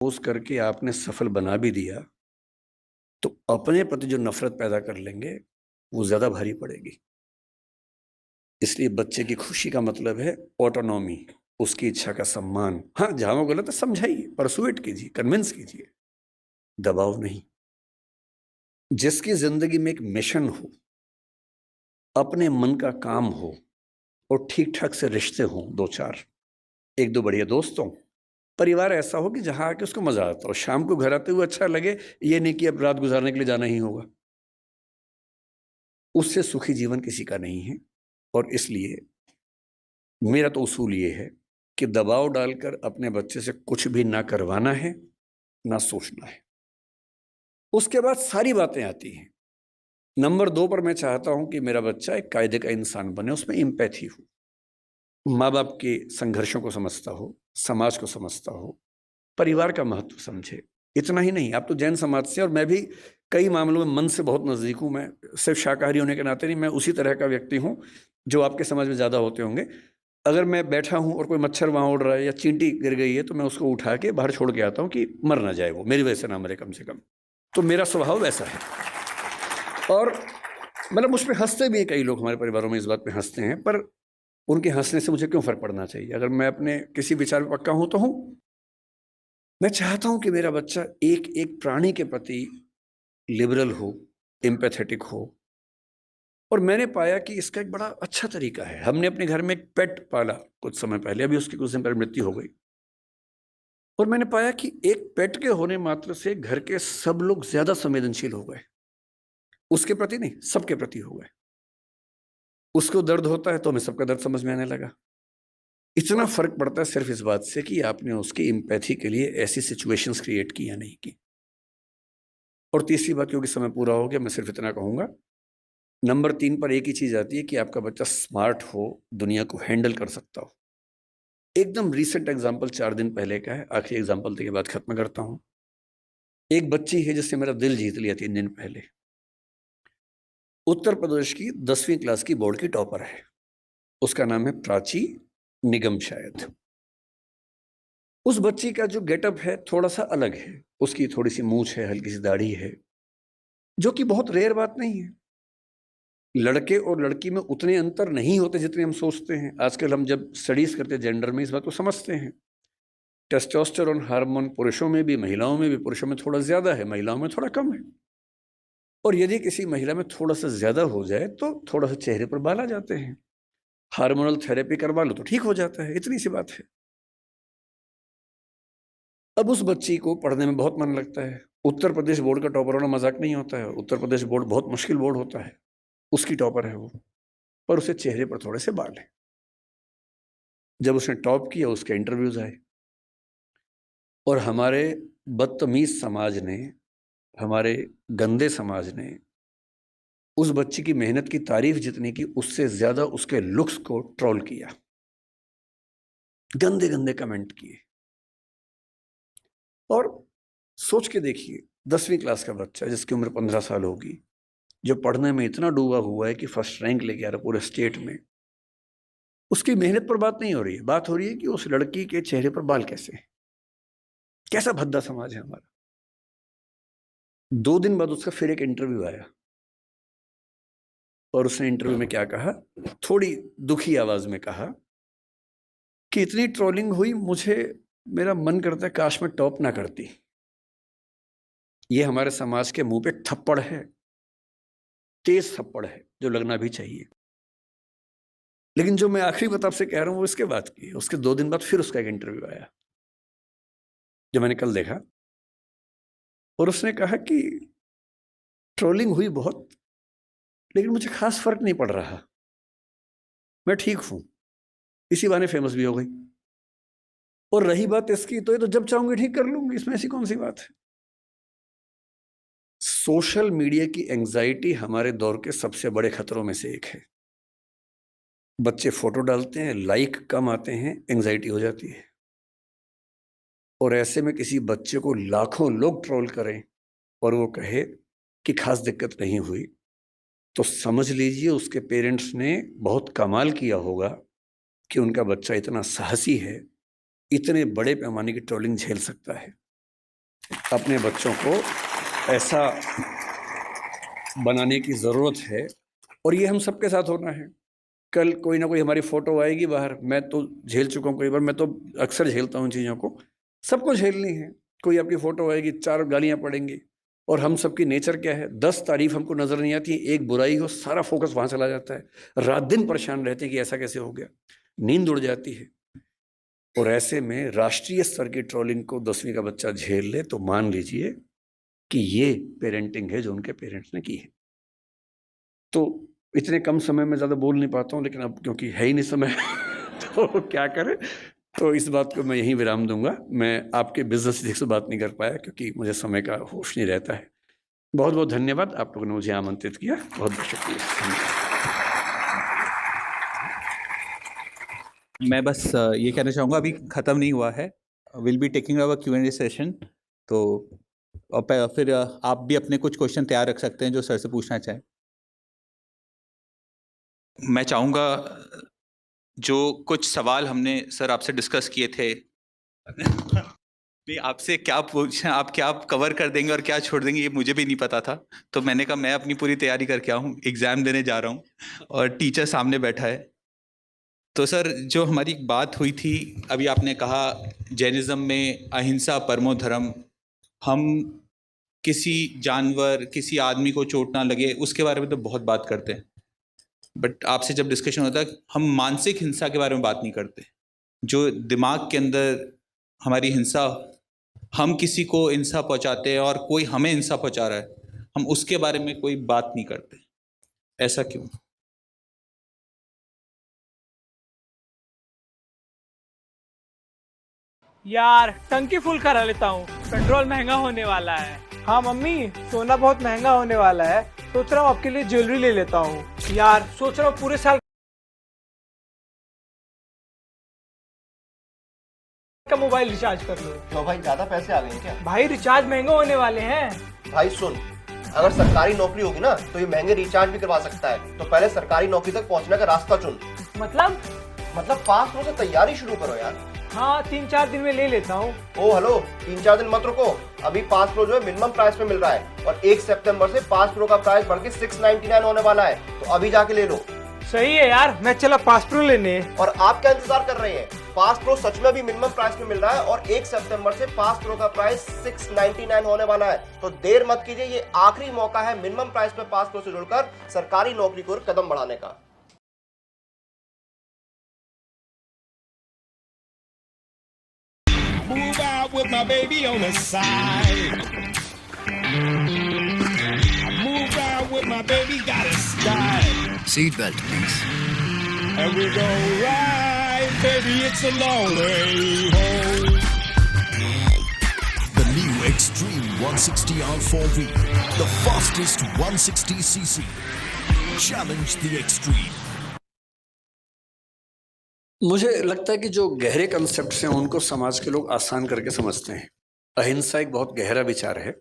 Pose करके आपने सफल बना भी दिया, तो अपने प्रति जो नफ़रत पैदा कर लेंगे, वो ज़्यादा भारी पड़ेगी। इसलिए बच्चे की खुशी का मतलब है ऑटोनॉमी, उसकी इच्छा का सम्मान। हाँ, जहाँ वो गलत है समझाइए, पर्सुएट कीजिए, कन्विंस कीजिए, दबाव नहीं। जिसकी ज़िंदगी में एक मिशन हो, अपने मन का काम हो और ठीक-ठाक से रिश्ते हों 2-4, 1-2 बढ़िया दोस्त हों, परिवार ऐसा हो कि जहाँ आके उसको मज़ा आता हो, शाम को घर आते हुए अच्छा लगे, ये नहीं कि अब रात गुज़ारने के लिए जाना ही होगा। उससे सुखी जीवन किसी का नहीं है और इसलिए मेरा तो उसूल ये है कि दबाव डालकर अपने बच्चे से कुछ भी ना करवाना है, ना सोचना है। उसके बाद सारी बातें आती हैं। नंबर 2 पर मैं चाहता हूँ कि मेरा बच्चा एक कायदे का इंसान बने, उसमें एम्पैथी हो। माँ-बाप के संघर्षों को समझता हो, समाज को समझता हो, परिवार का महत्व समझे। इतना ही नहीं, आप तो जैन समाज से और मैं भी कई मामलों में मन से बहुत नज़दीक हूँ। मैं सिर्फ़ शाकाहारी होने के नाते नहीं, मैं उसी तरह का व्यक्ति हूँ, जो आपके समाज में ज़्यादा होते होंगे। अगर मैं बैठा हूँ और कोई मच्छर वहाँ उड़ रहा है या चींटी गिर गई है, तो मैं उसको उठा के बाहर छोड़ के आता हूँ कि मर ना जाए वो, मेरी वजह से ना मरे कम से कम। तो मेरा स्वभाव वैसा है और मतलब मुझ पे हँसते भी हैं कई लोग, हमारे परिवारों में इस बात पे हँसते हैं, पर उनके हँसने से मुझे क्यों फ़र्क पड़ना चाहिए? अगर मैं अपने किसी विचार पे पक्का हूँ, तो हूँ। मैं चाहता हूँ कि मेरा बच्चा एक-एक प्राणी के प्रति लिबरल हो, एम्पैथेटिक हो और मैंने पाया कि इसका एक बड़ा अच्छा तरीका है। हमने अपने घर में एक पेट पाला कुछ समय पहले, अभी उसकी कुछ दिन पहले मृत्यु हो गई और मैंने पाया कि एक पेट के होने मात्र से घर के सब लोग ज़्यादा संवेदनशील हो गए। उसके प्रति नहीं, सबके प्रति हो गए। उसको दर्द होता है तो हमें सबका दर्द समझ में आने लगा। इतना फ़र्क पड़ता है सिर्फ़ इस बात से कि आपने उसकी एम्पैथी के लिए ऐसी सिचुएशंस क्रिएट की या नहीं की। और तीसरी बात, क्योंकि समय पूरा हो गया, मैं सिर्फ़ इतना कहूँगा, नंबर 3 पर एक ही चीज़ आती है कि आपका बच्चा स्मार्ट हो, दुनिया को हैंडल कर सकता हो। एकदम रीसेंट एग्ज़ाम्पल 4 दिन पहले का है, आखिरी एग्ज़ाम्पल देके बात खत्म करता हूँ। एक बच्ची है जिसने मेरा दिल जीत लिया 3 दिन पहले। उत्तर प्रदेश की 10वीं क्लास की बोर्ड की टॉपर है। उसका नाम है प्राची निगम शायद। उस बच्ची का जो गेटअप है थोड़ा-सा अलग है। उसकी थोड़ी-सी मूंछ है, हल्की-सी दाढ़ी है, जो कि बहुत रेयर बात नहीं है। लड़के और लड़की में उतने अंतर नहीं होते जितने हम सोचते हैं। आजकल हम जब स्टडीज़ करते हैं जेंडर में, इस बात को समझते हैं। टेस्टोस्टेरोन हार्मोन पुरुषों में भी, महिलाओं में भी, पुरुषों में थोड़ा ज़्यादा है, महिलाओं में थोड़ा कम है। और यदि किसी महिला में थोड़ा-सा ज़्यादा हो जाए, तो थोड़ा-सा चेहरे पर बाल आ जाते हैं। हार्मोनल थेरेपी करवा लो तो ठीक हो जाता है, इतनी सी बात है। अब उस बच्ची को पढ़ने में बहुत मन लगता है। उत्तर प्रदेश बोर्ड का टॉपर होना मज़ाक नहीं होता है। उत्तर प्रदेश बोर्ड बहुत मुश्किल बोर्ड होता है। उसकी टॉपर है वो, पर उसे चेहरे पर थोड़े से बाल हैं। जब उसने टॉप किया, उसके इंटरव्यूज़ आए और हमारे बदतमीज़ समाज ने, हमारे गंदे समाज ने उस बच्ची की मेहनत की तारीफ़ जितनी की, उससे ज़्यादा उसके लुक्स को ट्रोल किया। गंदे-गंदे कमेंट किए और सोच के देखिए, 10वीं क्लास का बच्चा जिसकी उम्र 15 साल होगी, जो पढ़ने में इतना डूबा हुआ है कि फर्स्ट रैंक लेके आ रहा है पूरे स्टेट में, उसकी मेहनत पर बात नहीं हो रही है। बात हो रही है कि उस लड़की के चेहरे पर बाल कैसे हैं? कैसा भद्दा समाज है हमारा। 2 दिन बाद उसका फिर एक इंटरव्यू आया और उसने इंटरव्यू में क्या कहा, थोड़ी दुखी आवाज़ में कहा कि इतनी ट्रोलिंग हुई, मुझे मेरा मन करता है काश मैं टॉप ना करती। ये हमारे समाज के मुँह पे एक थप्पड़ है, तेज़ थप्पड़ है, जो लगना भी चाहिए। लेकिन जो मैं आखिरी बात आपसे कह रहा हूँ वो इसके बाद की है। उसके 2 दिन बाद फिर उसका एक इंटरव्यू आया, जो मैंने कल देखा और उसने कहा कि ट्रोलिंग हुई बहुत, लेकिन मुझे ख़ास फ़र्क नहीं पड़ रहा। मैं ठीक हूँ, इसी बहाने फ़ेमस भी हो गई। और रही बात इसकी, तो ये तो जब चाहूँगी ठीक कर लूँगी, इसमें ऐसी कौन-सी बात है। सोशल मीडिया की एंग्ज़ायटी हमारे दौर के सबसे बड़े खतरों में से एक है। बच्चे फ़ोटो डालते हैं, लाइक कम आते हैं, एंग्ज़ायटी हो जाती है। और ऐसे में किसी बच्चे को लाखों लोग ट्रोल करें और वो कहे कि ख़ास दिक्कत नहीं हुई, तो समझ लीजिए उसके पेरेंट्स ने बहुत कमाल किया होगा कि उनका बच्चा इतना साहसी है, इतने बड़े पैमाने की ट्रोलिंग झेल सकता है। अपने बच्चों को ऐसा बनाने की ज़रूरत है और ये हम सबके साथ होना है। कल कोई ना कोई हमारी फ़ोटो आएगी बाहर, मैं तो झेल चुका हूँ कई बार, मैं तो अक्सर झेलता हूँ इन चीज़ों को, सबको झेलनी है। कोई आपकी फ़ोटो आएगी, 4 गालियाँ पड़ेंगी और हम सबकी नेचर क्या है, 10 तारीफ़ हमको नज़र नहीं आती, एक बुराई हो, सारा फ़ोकस वहाँ चला जाता है। रात दिन परेशान रहते हैं कि ऐसा कैसे हो गया, नींद उड़ जाती है। और ऐसे में राष्ट्रीय स्तर की ट्रोलिंग को 10वीं का बच्चा झेल ले तो मान लीजिए कि ये पेरेंटिंग है जो उनके पेरेंट्स ने की है। तो इतने कम समय में ज़्यादा बोल नहीं पाता हूँ, लेकिन अब क्योंकि है ही नहीं समय तो क्या करें? तो इस बात को मैं यहीं विराम दूँगा। मैं आपके बिज़नेस एथिक्स से बात नहीं कर पाया क्योंकि मुझे समय का होश नहीं रहता है। बहुत-बहुत धन्यवाद, आप लोगों ने मुझे आमंत्रित किया। बहुत-बहुत शुक्रिया। धन्यवाद। मैं बस ये कहना चाहूँगा, अभी ख़त्म नहीं हुआ है। Will be taking our Q&A session. तो फिर आप भी अपने कुछ क्वेश्चन तैयार रख सकते हैं जो सर से पूछना चाहें। मैं चाहूँगा जो कुछ सवाल हमने सर आपसे डिस्कस किए थे नहीं, आपसे क्या पूछना, आप क्या कवर कर देंगे और क्या छोड़ देंगे ये मुझे भी नहीं पता था। तो मैंने कहा मैं अपनी पूरी तैयारी करके आऊँ, एग्ज़ाम देने जा रहा हूँ और टीचर सामने बैठा है। तो सर जो हमारी बात हुई थी, अभी आपने कहा जैनिज़्म में अहिंसा परमो धर्म, हम किसी जानवर, किसी आदमी को चोट ना लगे उसके बारे में तो बहुत बात करते हैं, बट आपसे जब डिस्कशन होता है हम मानसिक हिंसा के बारे में बात नहीं करते। जो दिमाग के अंदर हमारी हिंसा, हम किसी को हिंसा पहुंचाते हैं और कोई हमें हिंसा पहुंचा रहा है, हम उसके बारे में कोई बात नहीं करते। ऐसा क्यों? यार टंकी फुल करा लेता हूँ, पेट्रोल महंगा होने वाला है। हाँ मम्मी, सोना बहुत महंगा होने वाला है, सोच रहा हूँ आपके लिए ज्वेलरी ले लेता हूँ। यार सोच रहा हूँ पूरे साल का मोबाइल रिचार्ज कर लो। तो भाई ज्यादा पैसे आ गए हैं क्या? भाई रिचार्ज महंगे होने वाले हैं। भाई सुन, अगर सरकारी नौकरी होगी ना तो ये महंगे रिचार्ज भी करवा सकता है। तो पहले सरकारी नौकरी तक पहुंचने का रास्ता चुन। मतलब पास हो से तैयारी शुरू करो यार। हाँ 3-4 दिन में ले लेता हूँ। ओ हेलो, 3-4 दिन मत रुको। अभी पास प्रो जो है मिनिमम प्राइस पे मिल रहा है और 1 सितंबर से पास प्रो का प्राइस बढ़ के 699 होने वाला है। तो अभी जाके ले लो। सही है यार, मैं चला पास प्रो लेने। और आप क्या इंतजार कर रहे हैं? पास प्रो सच में भी मिनिमम प्राइस में मिल रहा है और 1 सितंबर से पास प्रो का प्राइस 699 होने वाला है। तो देर मत कीजिए, ये आखिरी मौका है मिनिमम प्राइस पे पास प्रो से जुड़कर सरकारी नौकरी को कदम बढ़ाने का। Move out with my baby on the side. Move out with my baby, got a style. Seatbelt, please. And we go right, baby, it's a long way home. The new Extreme 160 R4V, the fastest 160cc. Challenge the extreme. मुझे लगता है कि जो गहरे concepts हैं उनको समाज के लोग आसान करके समझते हैं। अहिंसा एक बहुत गहरा विचार है।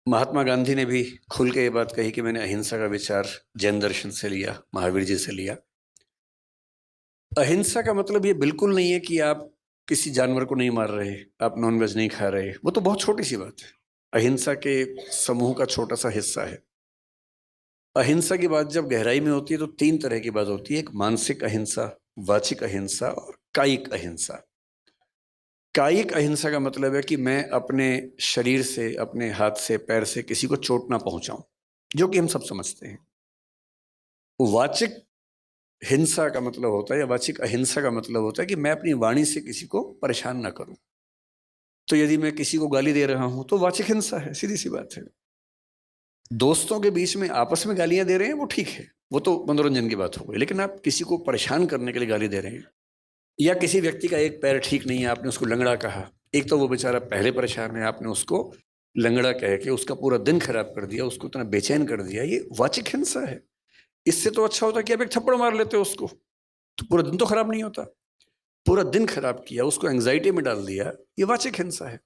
महात्मा गांधी ने भी खुल के ये बात कही कि मैंने अहिंसा का विचार जैन दर्शन से लिया, महावीर जी से लिया। अहिंसा का मतलब ये बिल्कुल नहीं है कि आप किसी जानवर को नहीं मार रहे, आप नॉनवेज नहीं खा रहे, वो तो बहुत छोटी सी बात है। अहिंसा के समूह का छोटा सा हिस्सा है। अहिंसा की बात जब गहराई में होती है तो 3 तरह की बात होती है, एक मानसिक अहिंसा, वाचिक अहिंसा और कायिक अहिंसा। कायिक अहिंसा का मतलब है कि मैं अपने शरीर से, अपने हाथ से, पैर से किसी को चोट ना पहुंचाऊं, जो कि हम सब समझते हैं। वाचिक हिंसा का मतलब होता है या वाचिक अहिंसा का मतलब होता है कि मैं अपनी वाणी से किसी को परेशान ना करूं। तो यदि मैं किसी को गाली दे रहा हूं तो वाचिक हिंसा है, सीधी सी बात है। दोस्तों के बीच में आपस में गालियां दे रहे हैं वो ठीक है, वो तो मनोरंजन की बात हो गई। लेकिन आप किसी को परेशान करने के लिए गाली दे रहे हैं, या किसी व्यक्ति का एक पैर ठीक नहीं है, आपने उसको लंगड़ा कहा, एक तो वो बेचारा पहले परेशान है, आपने उसको लंगड़ा कह के उसका पूरा दिन खराब कर दिया, उसको इतना बेचैन कर दिया, ये वाचिक हिंसा है। इससे तो अच्छा होता कि आप एक थप्पड़ मार लेते हो उसको, तो पूरा दिन तो खराब नहीं होता। पूरा दिन खराब किया, उसको एंग्जाइटी में डाल दिया, ये वाचिक हिंसा है।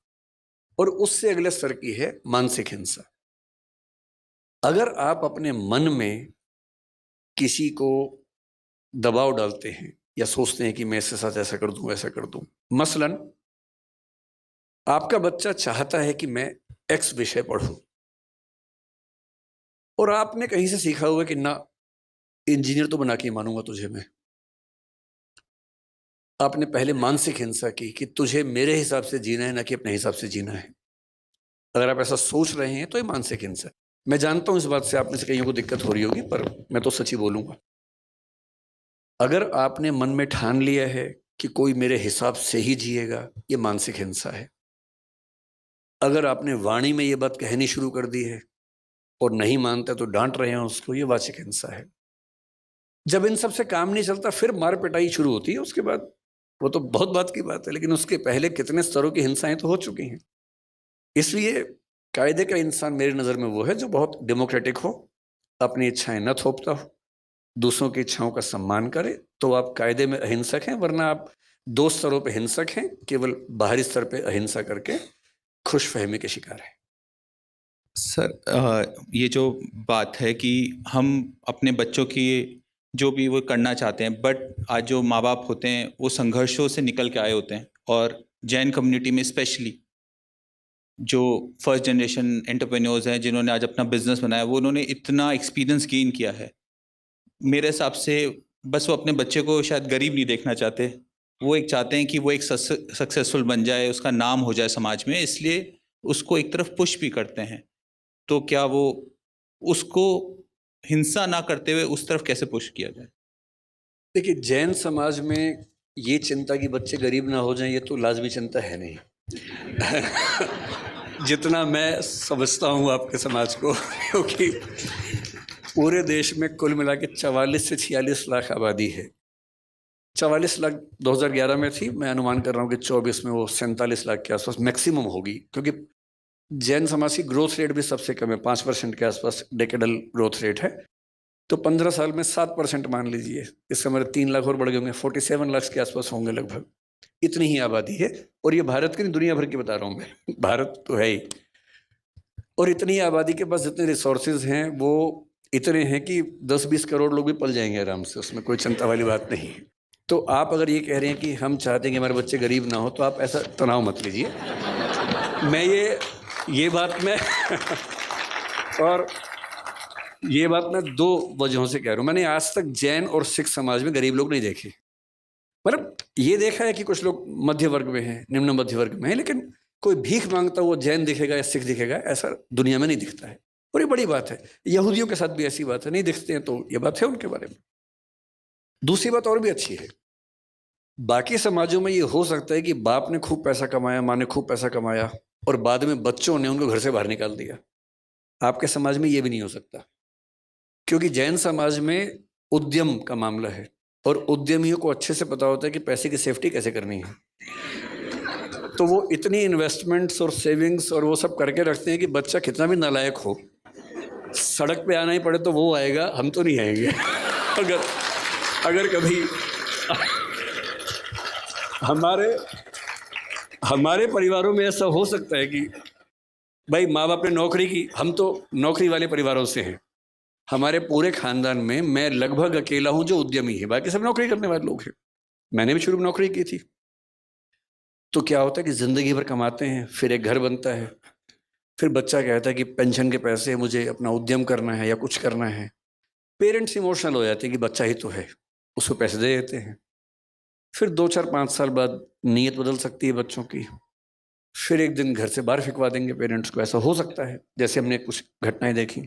और उससे अगले स्तर की है मानसिक हिंसा। अगर आप अपने मन में किसी को दबाव डालते हैं या सोचते हैं कि मैं इसके साथ ऐसा कर दूं, ऐसा कर दूं, मसलन आपका बच्चा चाहता है कि मैं एक्स विषय पढ़ूं और आपने कहीं से सीखा हुआ है कि ना, इंजीनियर तो बना के ही मानूंगा तुझे मैं। आपने पहले मानसिक हिंसा की कि तुझे मेरे हिसाब से जीना है, ना कि अपने हिसाब से जीना है। अगर आप ऐसा सोच रहे हैं तो ये मानसिक हिंसा है। मैं जानता हूं इस बात से आप में से कईयों को दिक्कत हो रही होगी, पर मैं तो सच ही बोलूंगा। अगर आपने मन में ठान लिया है कि कोई मेरे हिसाब से ही जिएगा, ये मानसिक हिंसा है। अगर आपने वाणी में ये बात कहनी शुरू कर दी है और नहीं मानता तो डांट रहे हैं उसको, ये वाचिक हिंसा है। जब इन सब से काम नहीं चलता फिर मार पिटाई शुरू होती है। उसके बाद वो तो बहुत बात की बात है, लेकिन उसके पहले कितने स्तरों की हिंसाएं तो हो चुकी हैं। इसलिए कायदे का इंसान मेरी नज़र में वो है जो बहुत डेमोक्रेटिक हो, अपनी इच्छाएं न थोपता हो, दूसरों की इच्छाओं का सम्मान करे, तो आप कायदे में अहिंसक हैं। वरना आप दो स्तरों पे हिंसक हैं, केवल बाहरी स्तर पे अहिंसा करके खुशफहमी के शिकार हैं। सर ये जो बात है कि हम अपने बच्चों की जो भी वो करना चाहते हैं, बट आज जो माँ बाप होते हैं वो संघर्षों से निकल के आए होते हैं, और जैन कम्युनिटी में स्पेशली जो फर्स्ट जनरेशन एंटरप्रेन्योर्स हैं जिन्होंने आज अपना बिजनेस बनाया, वो उन्होंने इतना एक्सपीरियंस गेन किया है। मेरे हिसाब से बस वो अपने बच्चे को शायद गरीब नहीं देखना चाहते, वो एक चाहते हैं कि वो एक सक्सेसफुल बन जाए, उसका नाम हो जाए समाज में, इसलिए उसको एक तरफ पुश भी करते हैं। तो क्या वो उसको हिंसा ना करते हुए उस तरफ कैसे पुश किया जाए? देखिए, जैन समाज में ये चिंता कि बच्चे गरीब ना हो जाएं, ये तो लाजमी चिंता है नहीं। जितना मैं समझता हूँ आपके समाज को, क्योंकि पूरे देश में कुल मिला के 44 से 46 लाख आबादी है। 44 लाख 2011 में थी, मैं अनुमान कर रहा हूँ कि 24 में वो 47 लाख के आसपास मैक्सिमम होगी, क्योंकि जैन समाज की ग्रोथ रेट भी सबसे कम है, 5% के आसपास डेकेडल ग्रोथ रेट है। तो 15 साल में 7% मान लीजिए, इससे हमारे 3 लाख और बढ़ गए होंगे, 47 लाख के आसपास होंगे लगभग। इतनी ही आबादी है, और ये भारत की नहीं दुनिया भर की बता रहा हूँ मैं, भारत तो है ही। और इतनी आबादी के पास जितने रिसोर्सेज हैं वो इतने हैं कि 10-20 करोड़ लोग भी पल जाएंगे आराम से, उसमें कोई चिंता वाली बात नहीं है। तो आप अगर ये कह रहे हैं कि हम चाहते हैं कि हमारे बच्चे गरीब ना हो, तो आप ऐसा तनाव मत लीजिए। मैं ये बात मैं और ये बात मैं 2 वजहों से कह रहा हूँ। मैंने आज तक जैन और सिख समाज में गरीब लोग नहीं देखे। मतलब ये देखा है कि कुछ लोग मध्य वर्ग में हैं, निम्न मध्य वर्ग में हैं, लेकिन कोई भीख मांगता हुआ जैन दिखेगा या सिख दिखेगा, ऐसा दुनिया में नहीं दिखता है। और ये बड़ी बात है। यहूदियों के साथ भी ऐसी बात है, नहीं दिखते हैं, तो ये बात है उनके बारे में। दूसरी बात और भी अच्छी है, बाकी समाजों में ये हो सकता है कि बाप ने खूब पैसा कमाया, माँ ने खूब पैसा कमाया, और बाद में बच्चों ने उनको घर से बाहर निकाल दिया। आपके समाज में ये भी नहीं हो सकता, क्योंकि जैन समाज में उद्यम का मामला है, और उद्यमियों को अच्छे से पता होता है कि पैसे की सेफ्टी कैसे करनी है। तो वो इतनी इन्वेस्टमेंट्स और सेविंग्स और वो सब करके रखते हैं कि बच्चा कितना भी नालायक हो, सड़क पे आना ही पड़े तो वो आएगा, हम तो नहीं आएंगे। अगर कभी हमारे परिवारों में ऐसा हो सकता है कि भाई माँ बाप ने नौकरी की, हम तो नौकरी वाले परिवारों से हैं, हमारे पूरे खानदान में मैं लगभग अकेला हूं जो उद्यमी है, बाकी सब नौकरी करने वाले लोग हैं। मैंने भी शुरू में नौकरी की थी। तो क्या होता है कि जिंदगी भर कमाते हैं, फिर एक घर बनता है, फिर बच्चा कहता है कि पेंशन के पैसे मुझे अपना उद्यम करना है या कुछ करना है। पेरेंट्स इमोशनल हो जाते हैं कि बच्चा ही तो है, उसको पैसे दे देते हैं। फिर 2-4-5 साल बाद नीयत बदल सकती है बच्चों की, फिर एक दिन घर से बाहर फिकवा देंगे पेरेंट्स को। ऐसा हो सकता है, जैसे हमने कुछ घटनाएं देखी।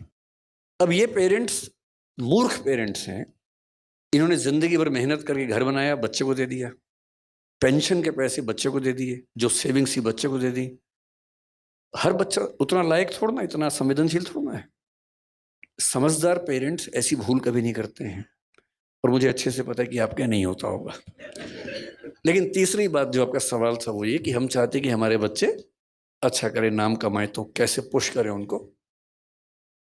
अब ये पेरेंट्स मूर्ख पेरेंट्स हैं, इन्होंने जिंदगी भर मेहनत करके घर बनाया, बच्चे को दे दिया, पेंशन के पैसे बच्चे को दे दिए, जो सेविंग्स थी बच्चे को दे दी। हर बच्चा उतना लायक थोड़ा, इतना संवेदनशील थोड़ा है। समझदार पेरेंट्स ऐसी भूल कभी नहीं करते हैं, और मुझे अच्छे से पता है कि आपके नहीं होता होगा। लेकिन तीसरी बात जो आपका सवाल था वो ये कि हम चाहते हैं कि हमारे बच्चे अच्छा करें, नाम कमाएं, तो कैसे पुश करें उनको।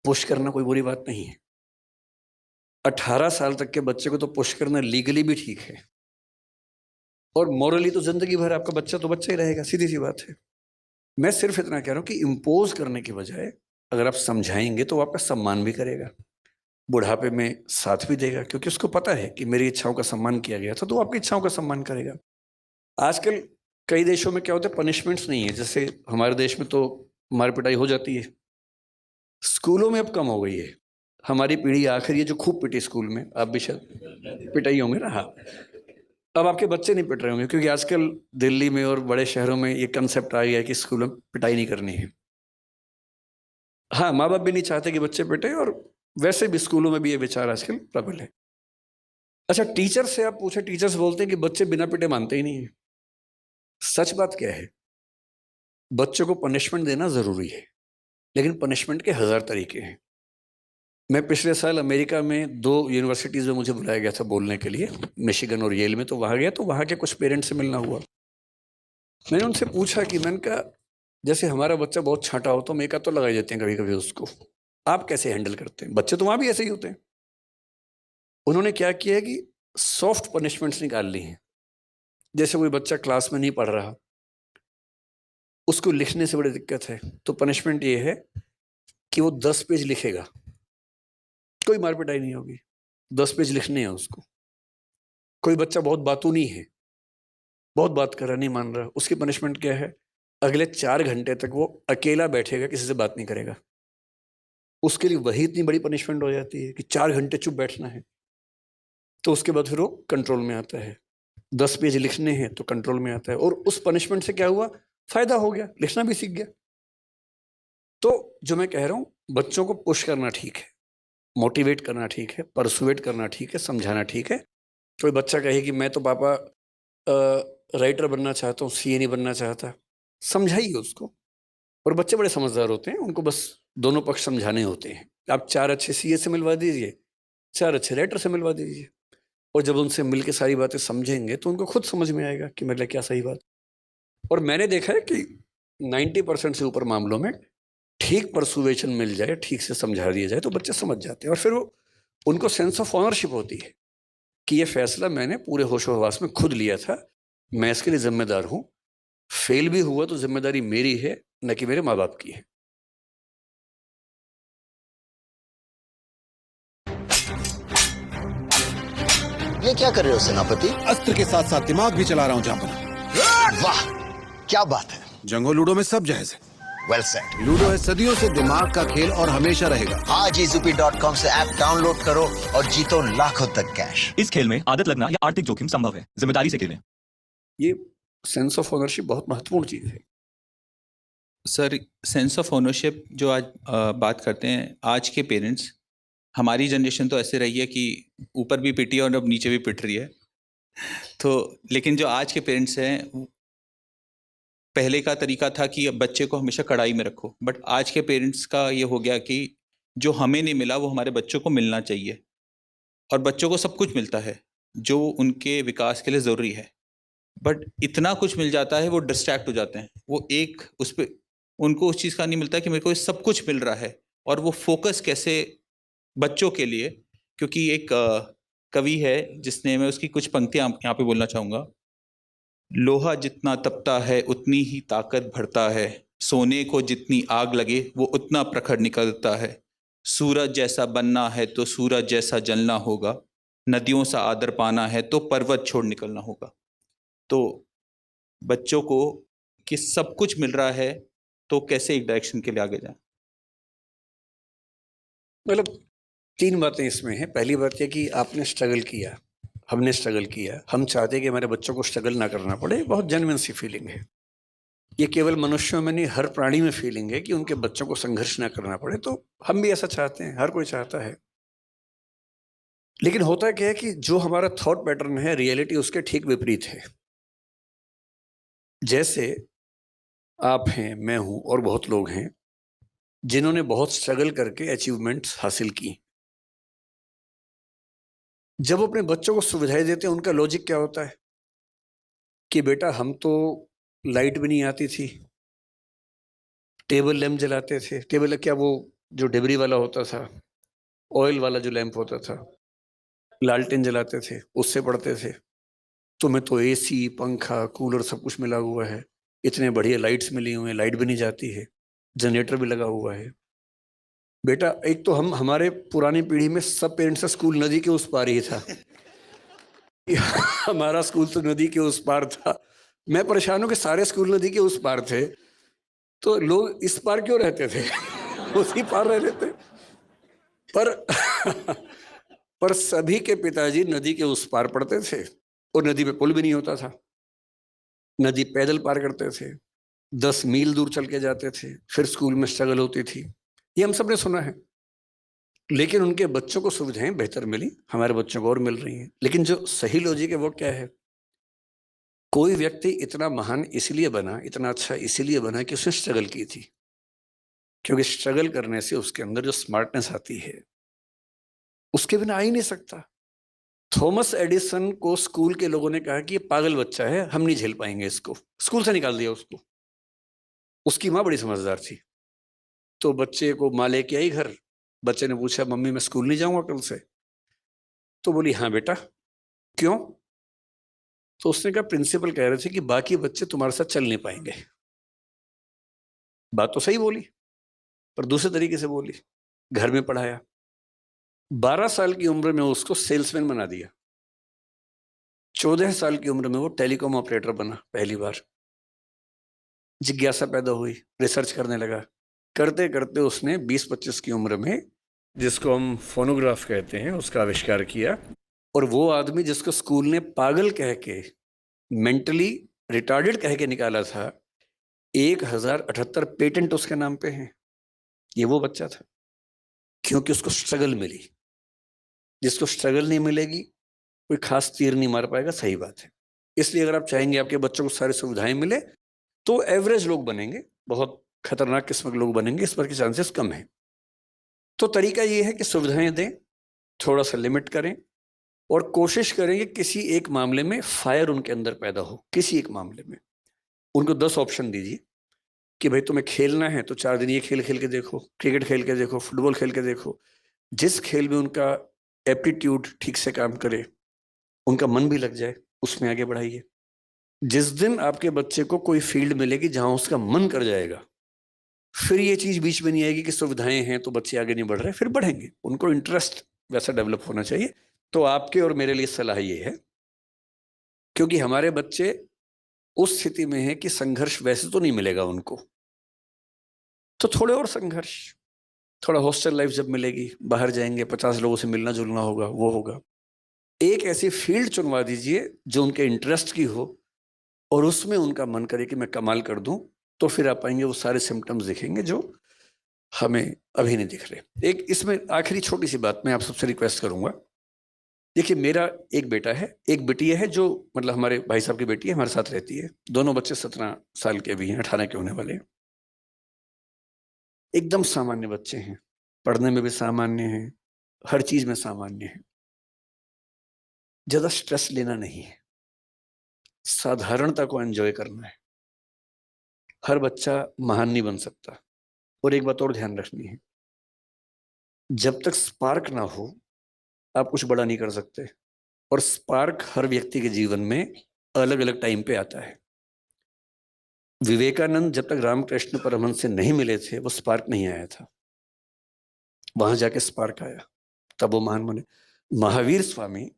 पुश करना कोई बुरी बात नहीं है। 18 साल तक के बच्चे को तो पुश करना लीगली भी ठीक है, और मॉरली तो जिंदगी भर आपका बच्चा तो बच्चा ही रहेगा, सीधी सी बात है। मैं सिर्फ इतना कह रहा हूँ कि इम्पोज करने की बजाय अगर आप समझाएंगे तो वो आपका सम्मान भी करेगा, बुढ़ापे में साथ भी देगा, क्योंकि उसको पता है कि मेरी इच्छाओं का सम्मान किया गया था, तो वो आपकी इच्छाओं का सम्मान करेगा। आजकल कई देशों में क्या होता है, पनिशमेंट्स नहीं है। जैसे हमारे देश में तो मार पिटाई हो जाती है, स्कूलों में अब कम हो गई है। हमारी पीढ़ी आखिर ये जो खूब पिटी स्कूल में, आप भी शायद पिटाई होंगे ना। हाँ, अब आपके बच्चे नहीं पिट रहे होंगे, क्योंकि आजकल दिल्ली में और बड़े शहरों में ये कंसेप्ट आ गया है कि स्कूलों में पिटाई नहीं करनी है। हाँ, माँ बाप भी नहीं चाहते कि बच्चे पिटे, और वैसे भी स्कूलों में भी ये विचार आजकल प्रबल है। अच्छा, टीचर से आप पूछे, टीचर्स बोलते हैं कि बच्चे बिना पिटे मानते ही नहीं है। सच बात क्या है, बच्चों को पनिशमेंट देना जरूरी है, लेकिन पनिशमेंट के 1000 तरीके हैं। मैं पिछले साल अमेरिका में 2 यूनिवर्सिटीज़ में मुझे बुलाया गया था बोलने के लिए, मिशिगन और येल में। तो वहाँ गया, तो वहाँ के कुछ पेरेंट्स से मिलना हुआ। मैंने उनसे पूछा कि मैंने कहा, जैसे हमारा बच्चा बहुत छांटा हो तो हम एक आध तो लगा देते हैं कभी कभी उसको, आप कैसे हैंडल करते हैं? बच्चे तो वहाँ भी ऐसे ही होते हैं। उन्होंने क्या किया है कि सॉफ्ट पनिशमेंट्स निकाल ली हैं। जैसे कोई बच्चा क्लास में नहीं पढ़ रहा, उसको लिखने से बड़ी दिक्कत है, तो पनिशमेंट ये है कि वो 10 पेज लिखेगा, कोई मार पिटाई नहीं होगी, 10 पेज लिखने हैं उसको। कोई बच्चा बहुत बातूनी है, बहुत बात कर रहा, नहीं मान रहा, उसकी पनिशमेंट क्या है? अगले 4 घंटे तक वो अकेला बैठेगा, किसी से बात नहीं करेगा। उसके लिए वही इतनी बड़ी पनिशमेंट हो जाती है कि 4 घंटे चुप बैठना है। तो उसके बाद फिर वो कंट्रोल में आता है। 10 पेज लिखने हैं तो कंट्रोल में आता है। और उस पनिशमेंट से क्या हुआ? फायदा हो गया, लिखना भी सीख गया। तो जो मैं कह रहा हूँ, बच्चों को पुश करना ठीक है, मोटिवेट करना ठीक है, परसुएट करना ठीक है, समझाना ठीक है। कोई बच्चा कहे कि मैं तो पापा राइटर बनना चाहता हूँ, सीए नहीं बनना चाहता, समझाइए उसको। और बच्चे बड़े समझदार होते हैं, उनको बस दोनों पक्ष समझाने होते हैं। आप 4 अच्छे सीए से मिलवा दीजिए, 4 अच्छे राइटर से मिलवा दीजिए, और जब उनसे मिल के सारी बातें समझेंगे तो उनको खुद समझ में आएगा कि मेरे लिए क्या सही बात। और मैंने देखा है कि 90% से ऊपर मामलों में ठीक परसुएशन मिल जाए, ठीक से समझा दिया जाए, तो बच्चे समझ जाते हैं। और फिर वो, उनको सेंस ऑफ ऑनरशिप होती है कि ये फैसला मैंने पूरे होशो हवास में खुद लिया था, मैं इसके लिए जिम्मेदार हूँ। फेल भी हुआ तो जिम्मेदारी मेरी है, न कि मेरे माँ बाप की है। ये क्या कर रहे हो सेनापति? अस्त्र के साथ साथ दिमाग भी चला रहा हूँ जापना। वाह, क्या बात है। जंगो लूडो में सब जायज है। Well set. लूडो है सदियों से दिमाग का खेल और हमेशा रहेगा। आज ही zupi.com से ऐप डाउनलोड करो और जीतो लाखों तक कैश। इस खेल में आदत लगना या आर्थिक जोखिम संभव है, जिम्मेदारी से खेलें। ये सेंस ऑफ ओनरशिप बहुत महत्वपूर्ण चीज़ है। सर, सेंस ऑफ ओनरशिप जो आज बात करते हैं, आज के पेरेंट्स, हमारी जनरेशन तो ऐसे रही है कि ऊपर भी पिटी है और अब नीचे भी पिट रही है। तो लेकिन जो आज के पेरेंट्स हैं, पहले का तरीका था कि बच्चे को हमेशा कड़ाई में रखो, बट आज के पेरेंट्स का ये हो गया कि जो हमें नहीं मिला वो हमारे बच्चों को मिलना चाहिए। और बच्चों को सब कुछ मिलता है जो उनके विकास के लिए ज़रूरी है, बट इतना कुछ मिल जाता है वो डिस्ट्रैक्ट हो जाते हैं। वो एक उस पर उनको उस चीज़ का नहीं मिलता कि मेरे को ये सब कुछ मिल रहा है, और वो फोकस कैसे बच्चों के लिए। क्योंकि एक कवि है जिसने, मैं उसकी कुछ पंक्तियाँ यहाँ पे बोलना चाहूँगा। लोहा जितना तपता है उतनी ही ताकत बढ़ता है, सोने को जितनी आग लगे वो उतना प्रखर निकलता है। सूरज जैसा बनना है तो सूरज जैसा जलना होगा, नदियों सा आदर पाना है तो पर्वत छोड़ निकलना होगा। तो बच्चों को कि सब कुछ मिल रहा है तो कैसे एक डायरेक्शन के लिए आगे जाए। मतलब 3 बातें इसमें हैं। पहली बात यह कि आपने स्ट्रगल किया, हमने स्ट्रगल किया, हम चाहते हैं कि हमारे बच्चों को स्ट्रगल ना करना पड़े। बहुत जेन्युइन सी फीलिंग है ये, केवल मनुष्यों में नहीं, हर प्राणी में फीलिंग है कि उनके बच्चों को संघर्ष ना करना पड़े। तो हम भी ऐसा चाहते हैं, हर कोई चाहता है। लेकिन होता क्या है कि जो हमारा थॉट पैटर्न है, रियलिटी उसके ठीक विपरीत है। जैसे आप हैं, मैं हूं, और बहुत लोग हैं जिन्होंने बहुत स्ट्रगल करके अचीवमेंट्स हासिल की। जब अपने बच्चों को सुविधाएं देते हैं, उनका लॉजिक क्या होता है कि बेटा हम तो लाइट भी नहीं आती थी, टेबल लैंप जलाते थे। टेबल क्या, वो जो डिबरी वाला होता था, ऑयल वाला जो लैंप होता था, लालटेन जलाते थे, उससे पढ़ते थे। तुम्हें तो एसी, पंखा, कूलर सब कुछ मिला हुआ है, इतने बढ़िया लाइट्स मिली हुई हैं, लाइट भी नहीं जाती है, जनरेटर भी लगा हुआ है। बेटा एक तो हमारे पुरानी पीढ़ी में सब पेरेंट्स का स्कूल नदी के उस पार ही था। हमारा स्कूल तो नदी के उस पार था, मैं परेशान हूं कि सारे स्कूल नदी के उस पार थे, तो लोग इस पार क्यों रहते थे? उसी पार रह रहे थे। पर पर सभी के पिताजी नदी के उस पार पढ़ते थे और नदी पे पुल भी नहीं होता था। नदी पैदल पार करते थे, 10 मील दूर चल के जाते थे, फिर स्कूल में स्ट्रगल होती थी। ये हम सब ने सुना है। लेकिन उनके बच्चों को सुविधाएं बेहतर मिली, हमारे बच्चों को और मिल रही हैं। लेकिन जो सही लॉजिक है वो क्या है? कोई व्यक्ति इतना महान इसलिए बना, इतना अच्छा इसलिए बना कि उसने स्ट्रगल की थी, क्योंकि स्ट्रगल करने से उसके अंदर जो स्मार्टनेस आती है उसके बिना आ ही नहीं सकता। थॉमस एडिसन को स्कूल के लोगों ने कहा कि ये पागल बच्चा है, हम नहीं झेल पाएंगे इसको, स्कूल से निकाल दिया उसको। उसकी माँ बड़ी समझदार थी, तो बच्चे को माँ लेके आई घर। बच्चे ने पूछा, मम्मी मैं स्कूल नहीं जाऊंगा कल से? तो बोली, हाँ बेटा, क्यों? तो उसने कहा, प्रिंसिपल कह रहे थे कि बाकी बच्चे तुम्हारे साथ चल नहीं पाएंगे। बात तो सही बोली, पर दूसरे तरीके से बोली। घर में पढ़ाया, 12 साल की उम्र में उसको सेल्समैन बना दिया। 14 साल की उम्र में वो टेलीकॉम ऑपरेटर बना पहली बार। जिज्ञासा पैदा हुई, रिसर्च करने लगा। करते करते उसने 20-25 की उम्र में, जिसको हम फोनोग्राफ कहते हैं, उसका आविष्कार किया। और वो आदमी जिसको स्कूल ने पागल कह के, मेंटली रिटार्डेड कह के निकाला था, 1078 पेटेंट उसके नाम पे हैं। ये वो बच्चा था, क्योंकि उसको स्ट्रगल मिली। जिसको स्ट्रगल नहीं मिलेगी कोई खास तीर नहीं मार पाएगा। सही बात है। इसलिए अगर आप चाहेंगे आपके बच्चों को सारी सुविधाएं मिले तो एवरेज लोग बनेंगे, बहुत खतरनाक किस्म के लोग बनेंगे, इस पर के चांसेस कम है। तो तरीका ये है कि सुविधाएं दें, थोड़ा सा लिमिट करें, और कोशिश करें कि किसी एक मामले में फायर उनके अंदर पैदा हो। किसी एक मामले में उनको 10 ऑप्शन दीजिए कि भाई तुम्हें खेलना है तो 4 दिन ये खेल खेल के देखो, क्रिकेट खेल के देखो, फुटबॉल खेल के देखो। जिस खेल में उनका एप्टीट्यूड ठीक से काम करे, उनका मन भी लग जाए, उसमें आगे बढ़ाइए। जिस दिन आपके बच्चे को कोई फील्ड मिलेगी जहां उसका मन कर जाएगा, फिर ये चीज बीच में नहीं आएगी कि सुविधाएं हैं तो बच्चे आगे नहीं बढ़ रहे, फिर बढ़ेंगे। उनको इंटरेस्ट वैसा डेवलप होना चाहिए। तो आपके और मेरे लिए सलाह ये है, क्योंकि हमारे बच्चे उस स्थिति में हैं कि संघर्ष वैसे तो नहीं मिलेगा उनको, तो थोड़े और संघर्ष, थोड़ा हॉस्टल लाइफ जब मिलेगी, बाहर जाएंगे, 50 लोगों से मिलना जुलना होगा, वो होगा। एक ऐसी फील्ड चुनवा दीजिए जो उनके इंटरेस्ट की हो और उसमें उनका मन करे कि मैं कमाल कर दूं, तो फिर आप पाएंगे वो सारे सिम्टम्स दिखेंगे जो हमें अभी नहीं दिख रहे। एक इसमें आखिरी छोटी सी बात मैं आप सबसे रिक्वेस्ट करूंगा। देखिए, मेरा एक बेटा है, एक बिटिया है, जो मतलब हमारे भाई साहब की बेटी है, हमारे साथ रहती है। दोनों बच्चे 17 साल के भी हैं, 18 के होने वाले हैं। एकदम सामान्य बच्चे हैं, पढ़ने में भी सामान्य हैं, हर चीज में सामान्य हैं। ज्यादा स्ट्रेस लेना नहीं है, साधारणता को एंजॉय करना है। हर बच्चा महान नहीं बन सकता। और एक बात और ध्यान रखनी है, जब तक स्पार्क ना हो आप कुछ बड़ा नहीं कर सकते। और स्पार्क हर व्यक्ति के जीवन में अलग अलग टाइम पे आता है। विवेकानंद जब तक रामकृष्ण परमहंस से नहीं मिले थे, वो स्पार्क नहीं आया था। वहां जाके स्पार्क आया, तब वो महान बने। महावीर स्वामी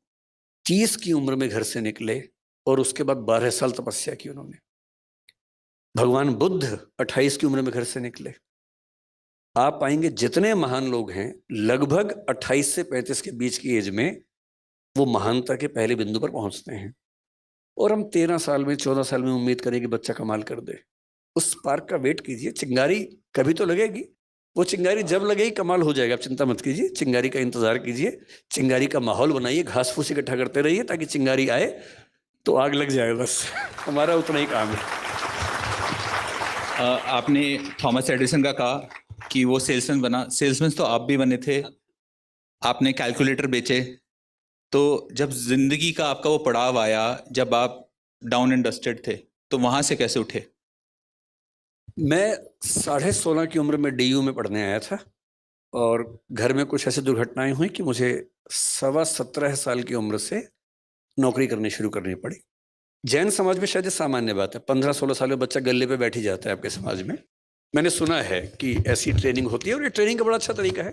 30 की उम्र में घर से निकले और उसके बाद 12 साल तपस्या की उन्होंने। भगवान बुद्ध 28 की उम्र में घर से निकले। आप पाएंगे जितने महान लोग हैं, लगभग 28 से 35 के बीच की एज में वो महानता के पहले बिंदु पर पहुंचते हैं। और हम 13 साल में, 14 साल में उम्मीद करें कि बच्चा कमाल कर दे। उस स्पार्क का वेट कीजिए, चिंगारी कभी तो लगेगी। वो चिंगारी जब लगेगी कमाल हो जाएगा, आप चिंता मत कीजिए। चिंगारी का इंतजार कीजिए, चिंगारी का माहौल बनाइए, घास फूस इकट्ठा करते रहिए ताकि चिंगारी आए तो आग लग जाए। बस हमारा उतना ही काम है। आपने थॉमस एडिसन का कहा कि वो सेल्समैन बना। सेल्समैन तो आप भी बने थे, आपने कैलकुलेटर बेचे। तो जब जिंदगी का आपका वो पड़ाव आया, जब आप डाउन एंड डस्टेड थे, तो वहां से कैसे उठे? मैं 16.5 की उम्र में DU में पढ़ने आया था और घर में कुछ ऐसी दुर्घटनाएं हुई कि मुझे 17.25 साल की उम्र से नौकरी करनी शुरू करनी पड़ी। जैन समाज में शायद सामान्य बात है, 15-16 साल में बच्चा गले पे बैठ ही जाता है आपके समाज में। मैंने सुना है कि ऐसी ट्रेनिंग होती है और ये ट्रेनिंग का बड़ा अच्छा तरीका है।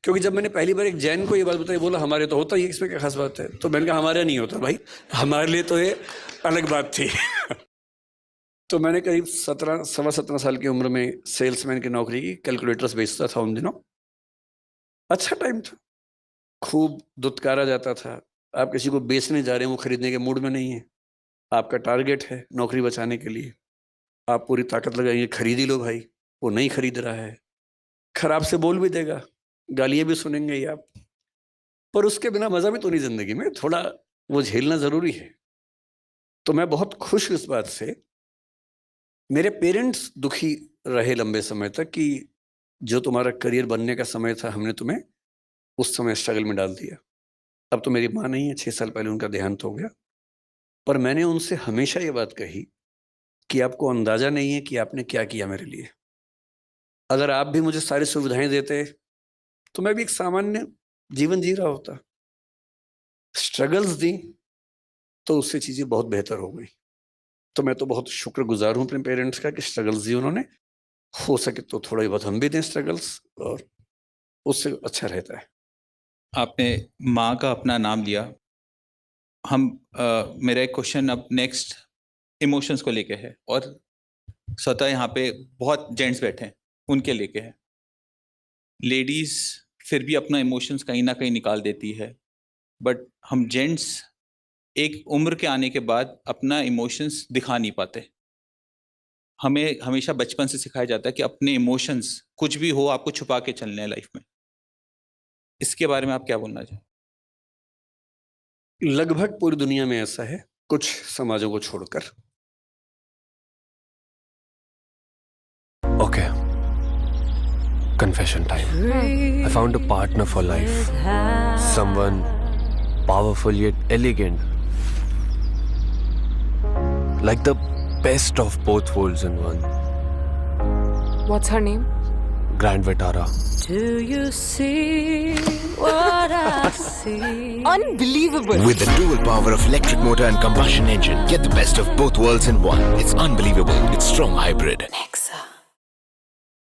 क्योंकि जब मैंने पहली बार एक जैन को ये बात बताई, बोला हमारे तो होता ही, इसमें क्या खास बात है? तो मैंने कहा हमारे नहीं होता भाई, हमारे लिए तो ये अलग बात थी। तो मैंने करीब 17 साल की उम्र में सेल्समैन की नौकरी की, कैलकुलेटर्स बेचता था उन दिनों। अच्छा टाइम था, खूब दुत्कारा जाता था। आप किसी को बेचने जा रहे हैं, वो खरीदने के मूड में नहीं है, आपका टारगेट है नौकरी बचाने के लिए, आप पूरी ताकत लगाएंगे, खरीद ही लो भाई। वो नहीं खरीद रहा है, खराब से बोल भी देगा, गालियां भी सुनेंगे ही आप, पर उसके बिना मजा भी तो नहीं जिंदगी में, थोड़ा वो झेलना जरूरी है। तो मैं बहुत खुश हूं इस बात से। मेरे पेरेंट्स दुखी रहे लंबे समय तक कि जो तुम्हारा करियर बनने का समय था, हमने तुम्हें उस समय स्ट्रगल में डाल दिया। अब तो मेरी माँ नहीं है, 6 साल पहले उनका देहांत हो गया, पर मैंने उनसे हमेशा ये बात कही कि आपको अंदाजा नहीं है कि आपने क्या किया मेरे लिए। अगर आप भी मुझे सारी सुविधाएं देते तो मैं भी एक सामान्य जीवन जी रहा होता। स्ट्रगल्स दी तो उससे चीजें बहुत बेहतर हो गई। तो मैं तो बहुत शुक्रगुजार हूं अपने पेरेंट्स का कि स्ट्रगल्स दी उन्होंने। हो सके तो थोड़ा ही बहुत हम भी दें स्ट्रगल्स, और उससे अच्छा रहता है। आपने माँ का अपना नाम लिया। मेरा एक क्वेश्चन अब नेक्स्ट इमोशंस को लेके है, और स्वतः यहाँ पे बहुत जेंट्स बैठे हैं, उनके लेके है। लेडीज फिर भी अपना इमोशंस कहीं ना कहीं निकाल देती है, बट हम जेंट्स एक उम्र के आने के बाद अपना इमोशंस दिखा नहीं पाते। हमें हमेशा बचपन से सिखाया जाता है कि अपने इमोशंस कुछ भी हो आपको छुपा के चलने हैं लाइफ में। इसके बारे में आप क्या बोलना चाहें? लगभग पूरी दुनिया में ऐसा है, कुछ समाजों को छोड़कर। Okay. Confession time. I found a partner for life. Someone powerful yet elegant. Like the best of both worlds in one. What's her name? Grand Vitara. Do you see what I see? Unbelievable. With the dual power of electric motor and combustion engine, get the best of both worlds in one. It's unbelievable. It's strong hybrid. Nexa.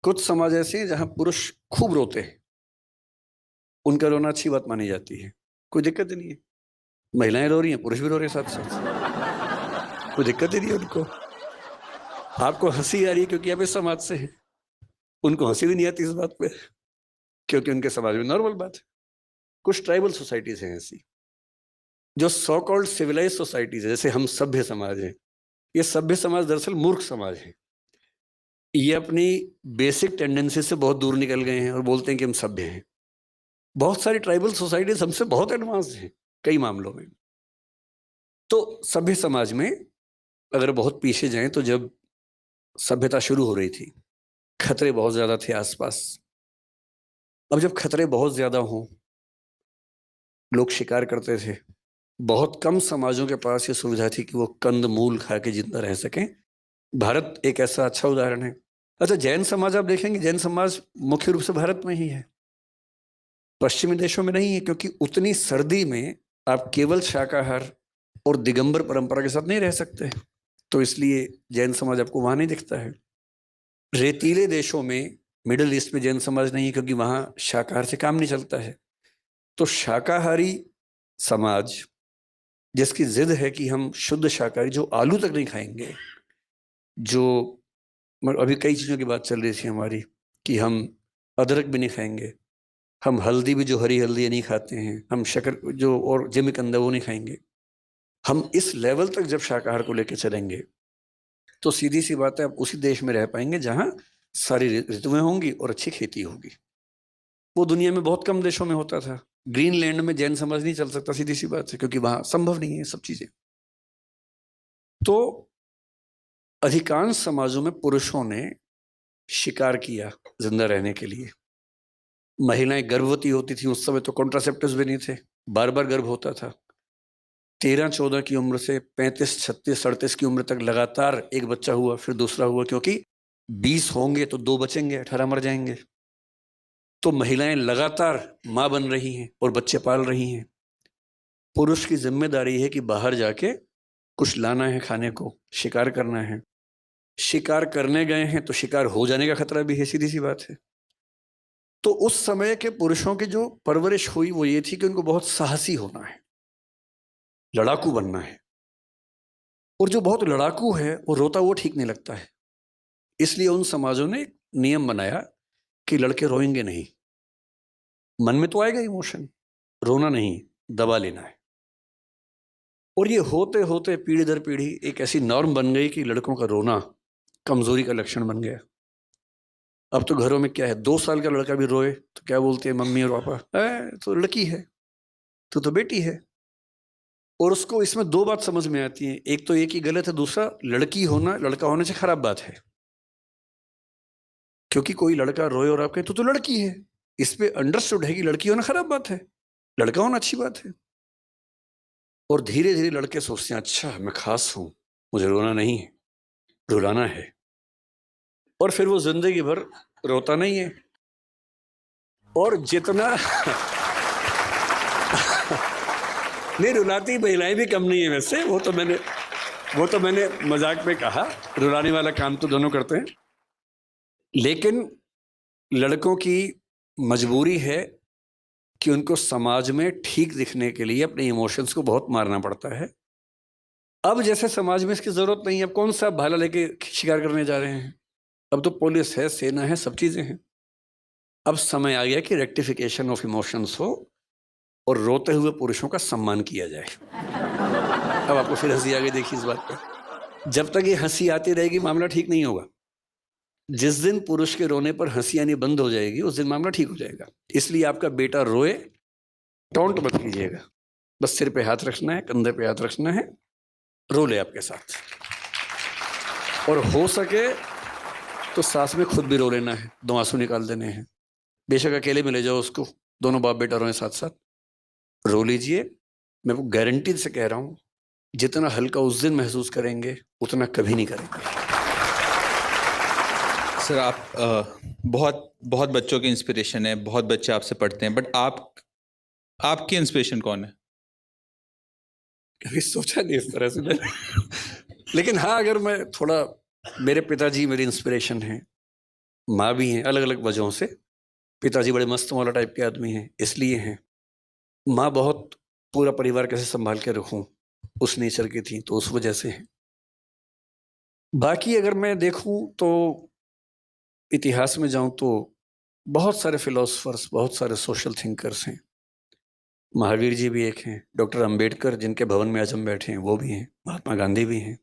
कुछ समाज ऐसे हैं जहां पुरुष खूब रोते हैं, उनका रोना अच्छी बात मानी जाती है, कोई दिक्कत नहीं है। महिलाएं रो रही हैं, पुरुष भी रो रहे हैं साथ साथ, कोई दिक्कत ही नहीं है उनको। आपको हंसी आ रही है क्योंकि आप इस समाज से हैं, उनको हंसी भी नहीं आती इस बात पे क्योंकि उनके समाज में नॉर्मल बात है। कुछ ट्राइबल सोसाइटीज हैं ऐसी, जो सो कॉल्ड सिविलाइज सोसाइटीज है, जैसे हम सभ्य समाज हैं। ये सभ्य समाज दरअसल मूर्ख समाज है। ये अपनी बेसिक टेंडेंसी से बहुत दूर निकल गए हैं और बोलते हैं कि हम सभ्य हैं। बहुत सारी ट्राइबल सोसाइटीज हमसे बहुत एडवांस हैं कई मामलों में। तो सभ्य समाज में अगर बहुत पीछे जाएं तो जब सभ्यता शुरू हो रही थी, खतरे बहुत ज्यादा थे आसपास। अब जब खतरे बहुत ज्यादा हों, लोग शिकार करते थे। बहुत कम समाजों के पास ये सुविधा थी कि वो कंद मूल खा के जिंदा रह सकें। भारत एक ऐसा अच्छा उदाहरण है। अच्छा, जैन समाज आप देखेंगे, जैन समाज मुख्य रूप से भारत में ही है, पश्चिमी देशों में नहीं है, क्योंकि उतनी सर्दी में आप केवल शाकाहार और दिगंबर परंपरा के साथ नहीं रह सकते, तो इसलिए जैन समाज आपको वहां नहीं दिखता है। रेतीले देशों में, मिडिल ईस्ट में जैन समाज नहीं है क्योंकि वहां शाकाहार से काम नहीं चलता है। तो शाकाहारी समाज जिसकी जिद है कि हम शुद्ध शाकाहारी, जो आलू तक नहीं खाएंगे, जो अभी कई चीज़ों की बात चल रही थी हमारी कि हम अदरक भी नहीं खाएंगे, हम हल्दी भी, जो हरी हल्दी नहीं खाते हैं, हम शक्कर जो और जिमिकंदा वो नहीं खाएंगे। हम इस लेवल तक जब शाकाहार को लेकर चलेंगे तो सीधी सी बात है, आप उसी देश में रह पाएंगे जहां सारी ऋतुएं होंगी और अच्छी खेती होगी। वो दुनिया में बहुत कम देशों में होता था। ग्रीनलैंड में जैन समाज नहीं चल सकता, सीधी सी बात है, क्योंकि वहां संभव नहीं है सब चीजें। तो अधिकांश समाजों में पुरुषों ने शिकार किया जिंदा रहने के लिए। महिलाएं गर्भवती होती थी, उस समय तो कॉन्ट्रासेप्टिव्स भी नहीं थे, बार बार गर्भ होता था। 13-14 की उम्र से 35, 36, 38 की उम्र तक लगातार एक बच्चा हुआ, फिर दूसरा हुआ, क्योंकि 20 होंगे तो 2 बचेंगे, 18 मर जाएंगे। तो महिलाएं लगातार माँ बन रही हैं और बच्चे पाल रही हैं। पुरुष की जिम्मेदारी है कि बाहर जाके कुछ लाना है खाने को, शिकार करना है। शिकार करने गए हैं तो शिकार हो जाने का खतरा भी है, सीधी सी बात है। तो उस समय के पुरुषों की जो परवरिश हुई वो ये थी कि उनको बहुत साहसी होना है, लड़ाकू बनना है। और जो बहुत लड़ाकू है वो रोता वो ठीक नहीं लगता है। इसलिए उन समाजों ने एक नियम बनाया कि लड़के रोएंगे नहीं। मन में तो आएगा इमोशन, रोना नहीं, दबा लेना है। और ये होते होते पीढ़ी दर पीढ़ी एक ऐसी नॉर्म बन गई कि लड़कों का रोना कमजोरी का लक्षण बन गया। अब तो घरों में क्या है, 2 साल का लड़का भी रोए तो क्या बोलते हैं मम्मी और पापा, तो लड़की है, तो बेटी है। और उसको इसमें 2 बात समझ में आती है, एक तो ये कि गलत है, दूसरा लड़की होना लड़का होने से खराब बात है। क्योंकि कोई लड़का रोए और आप कहें तो लड़की है, इस पे अंडरस्टूड है कि लड़की होना खराब बात है, लड़का होना अच्छी बात है। और धीरे धीरे लड़के सोचते हैं अच्छा मैं खास हूं, मुझे रोना नहीं है, रुलाना है। और फिर वो जिंदगी भर रोता नहीं है। और जितना नहीं, रुलाती महिलाएं भी कम नहीं है वैसे, वो तो मैंने मजाक में कहा, रुलाने वाला काम तो दोनों करते हैं। लेकिन लड़कों की मजबूरी है कि उनको समाज में ठीक दिखने के लिए अपने इमोशंस को बहुत मारना पड़ता है। अब जैसे समाज में इसकी जरूरत नहीं है, अब कौन सा भाला लेके शिकार करने जा रहे हैं, अब तो पुलिस है, सेना है, सब चीजें हैं। अब समय आ गया कि रेक्टिफिकेशन ऑफ इमोशंस हो और रोते हुए पुरुषों का सम्मान किया जाए। अब आपको फिर हंसी आ गई, देखिए इस बात पर। जब तक ये हंसी आती रहेगी मामला ठीक नहीं होगा। जिस दिन पुरुष के रोने पर हंसी आनी बंद हो जाएगी उस दिन मामला ठीक हो जाएगा। इसलिए आपका बेटा रोए, टोंट मत कीजिएगा, बस सिर पे हाथ रखना है, कंधे पे हाथ रखना है, रो ले आपके साथ। और हो सके तो साथ में खुद भी रो लेना है, 2 आंसू निकाल देने हैं। बेशक अकेले में ले जाओ उसको, दोनों बाप बेटा रोए साथ साथ, रो लीजिए। मैं वो गारंटी से कह रहा हूं, जितना हल्का उस दिन महसूस करेंगे उतना कभी नहीं करेंगे। सर आप बहुत बहुत बच्चों की इंस्पिरेशन है, बहुत बच्चे आपसे पढ़ते हैं, बट आपकी इंस्पिरेशन कौन है? कभी सोचा नहीं इस तरह से मैंने। लेकिन हाँ, अगर मैं थोड़ा, मेरे पिताजी मेरी इंस्पिरेशन हैं, माँ भी हैं, अलग अलग वजहों से। पिताजी बड़े मस्त मौला टाइप के आदमी हैं, इसलिए हैं। माँ बहुत पूरा परिवार कैसे संभाल के रखूं उस नेचर की थी, तो उस वजह से है। बाकी अगर मैं देखूं तो इतिहास में जाऊं तो बहुत सारे फिलोसफर्स, बहुत सारे सोशल थिंकर्स हैं। महावीर जी भी एक हैं, डॉक्टर अंबेडकर जिनके भवन में आज हम बैठे हैं वो भी हैं, महात्मा गांधी भी हैं।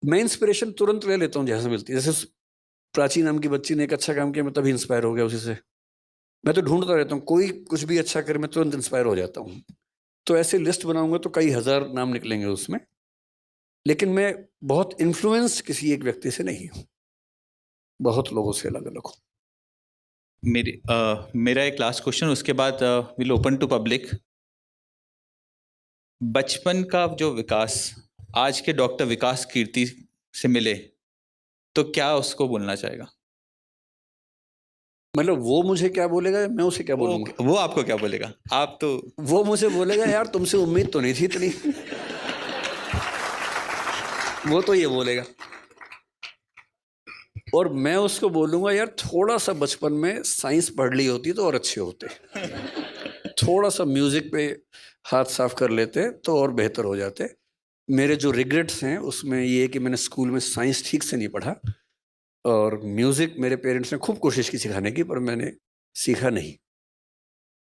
मैं इंस्पिरेशन तुरंत ले लेता हूँ जैसे मिलती है। जैसे प्राची नाम की बच्ची ने एक अच्छा काम किया, मैं तभी इंस्पायर हो गया उसी से। मैं तो ढूंढता रहता हूँ, कोई कुछ भी अच्छा करे मैं तुरंत इंस्पायर हो जाता हूँ। तो ऐसे लिस्ट बनाऊंगा तो कई हजार नाम निकलेंगे उसमें। लेकिन मैं बहुत इन्फ्लुएंस किसी एक व्यक्ति से नहीं हूँ, बहुत लोगों से अलग अलग हूँ। मेरा एक लास्ट क्वेश्चन, उसके बाद विल ओपन टू पब्लिक। बचपन का जो विकास आज के डॉक्टर विकास कीर्ति से मिले तो क्या उसको बोलना चाहेगा? मतलब वो मुझे क्या बोलेगा, मैं उसे क्या बोलूंगा? वो आपको क्या बोलेगा? आप तो, वो मुझे बोलेगा यार तुमसे उम्मीद तो नहीं थी इतनी। वो तो ये बोलेगा। और मैं उसको बोलूंगा यार थोड़ा सा बचपन में साइंस पढ़ ली होती तो और अच्छे होते, थोड़ा सा म्यूजिक पे हाथ साफ कर लेते तो और बेहतर हो जाते। मेरे जो रिग्रेट्स हैं उसमें ये है कि मैंने स्कूल में साइंस ठीक से नहीं पढ़ा, और म्यूजिक मेरे पेरेंट्स ने खूब कोशिश की सिखाने की, पर मैंने सीखा नहीं।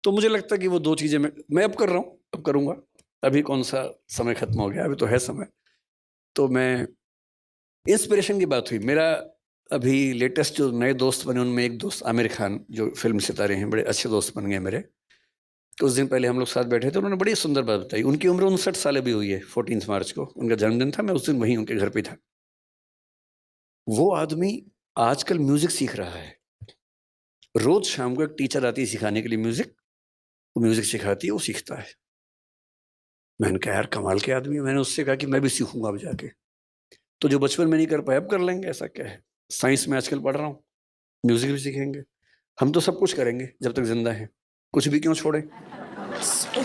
तो मुझे लगता है कि वो 2 चीज़ें मैं अब कर रहा हूँ, अब करूँगा। अभी कौन सा समय खत्म हो गया, अभी तो है समय। तो मैं, इंस्पिरेशन की बात हुई, मेरा अभी लेटेस्ट जो नए दोस्त बने उनमें एक दोस्त आमिर खान, जो फिल्म सितारे हैं, बड़े अच्छे दोस्त बन गए मेरे। कुछ दिन पहले हम लोग साथ बैठे थे, उन्होंने बड़ी सुंदर बात बताई। उनकी उम्र 59 साल भी हुई है, 14 मार्च को उनका जन्मदिन था, मैं उस दिन वहीं उनके घर पे था। वो आदमी आजकल म्यूजिक सीख रहा है, रोज शाम को एक टीचर आती है सिखाने के लिए म्यूजिक, वो म्यूजिक सिखाती है, वो सीखता है। मैंने कहा यार कमाल के आदमी। मैंने उससे कहा कि मैं भी सीखूंगा अब जाके। तो जो बचपन में नहीं कर पाए अब कर लेंगे, ऐसा क्या है। साइंस में आजकल पढ़ रहा हूँ, म्यूजिक भी सीखेंगे, हम तो सब कुछ करेंगे जब तक जिंदा है, कुछ भी क्यों छोड़े।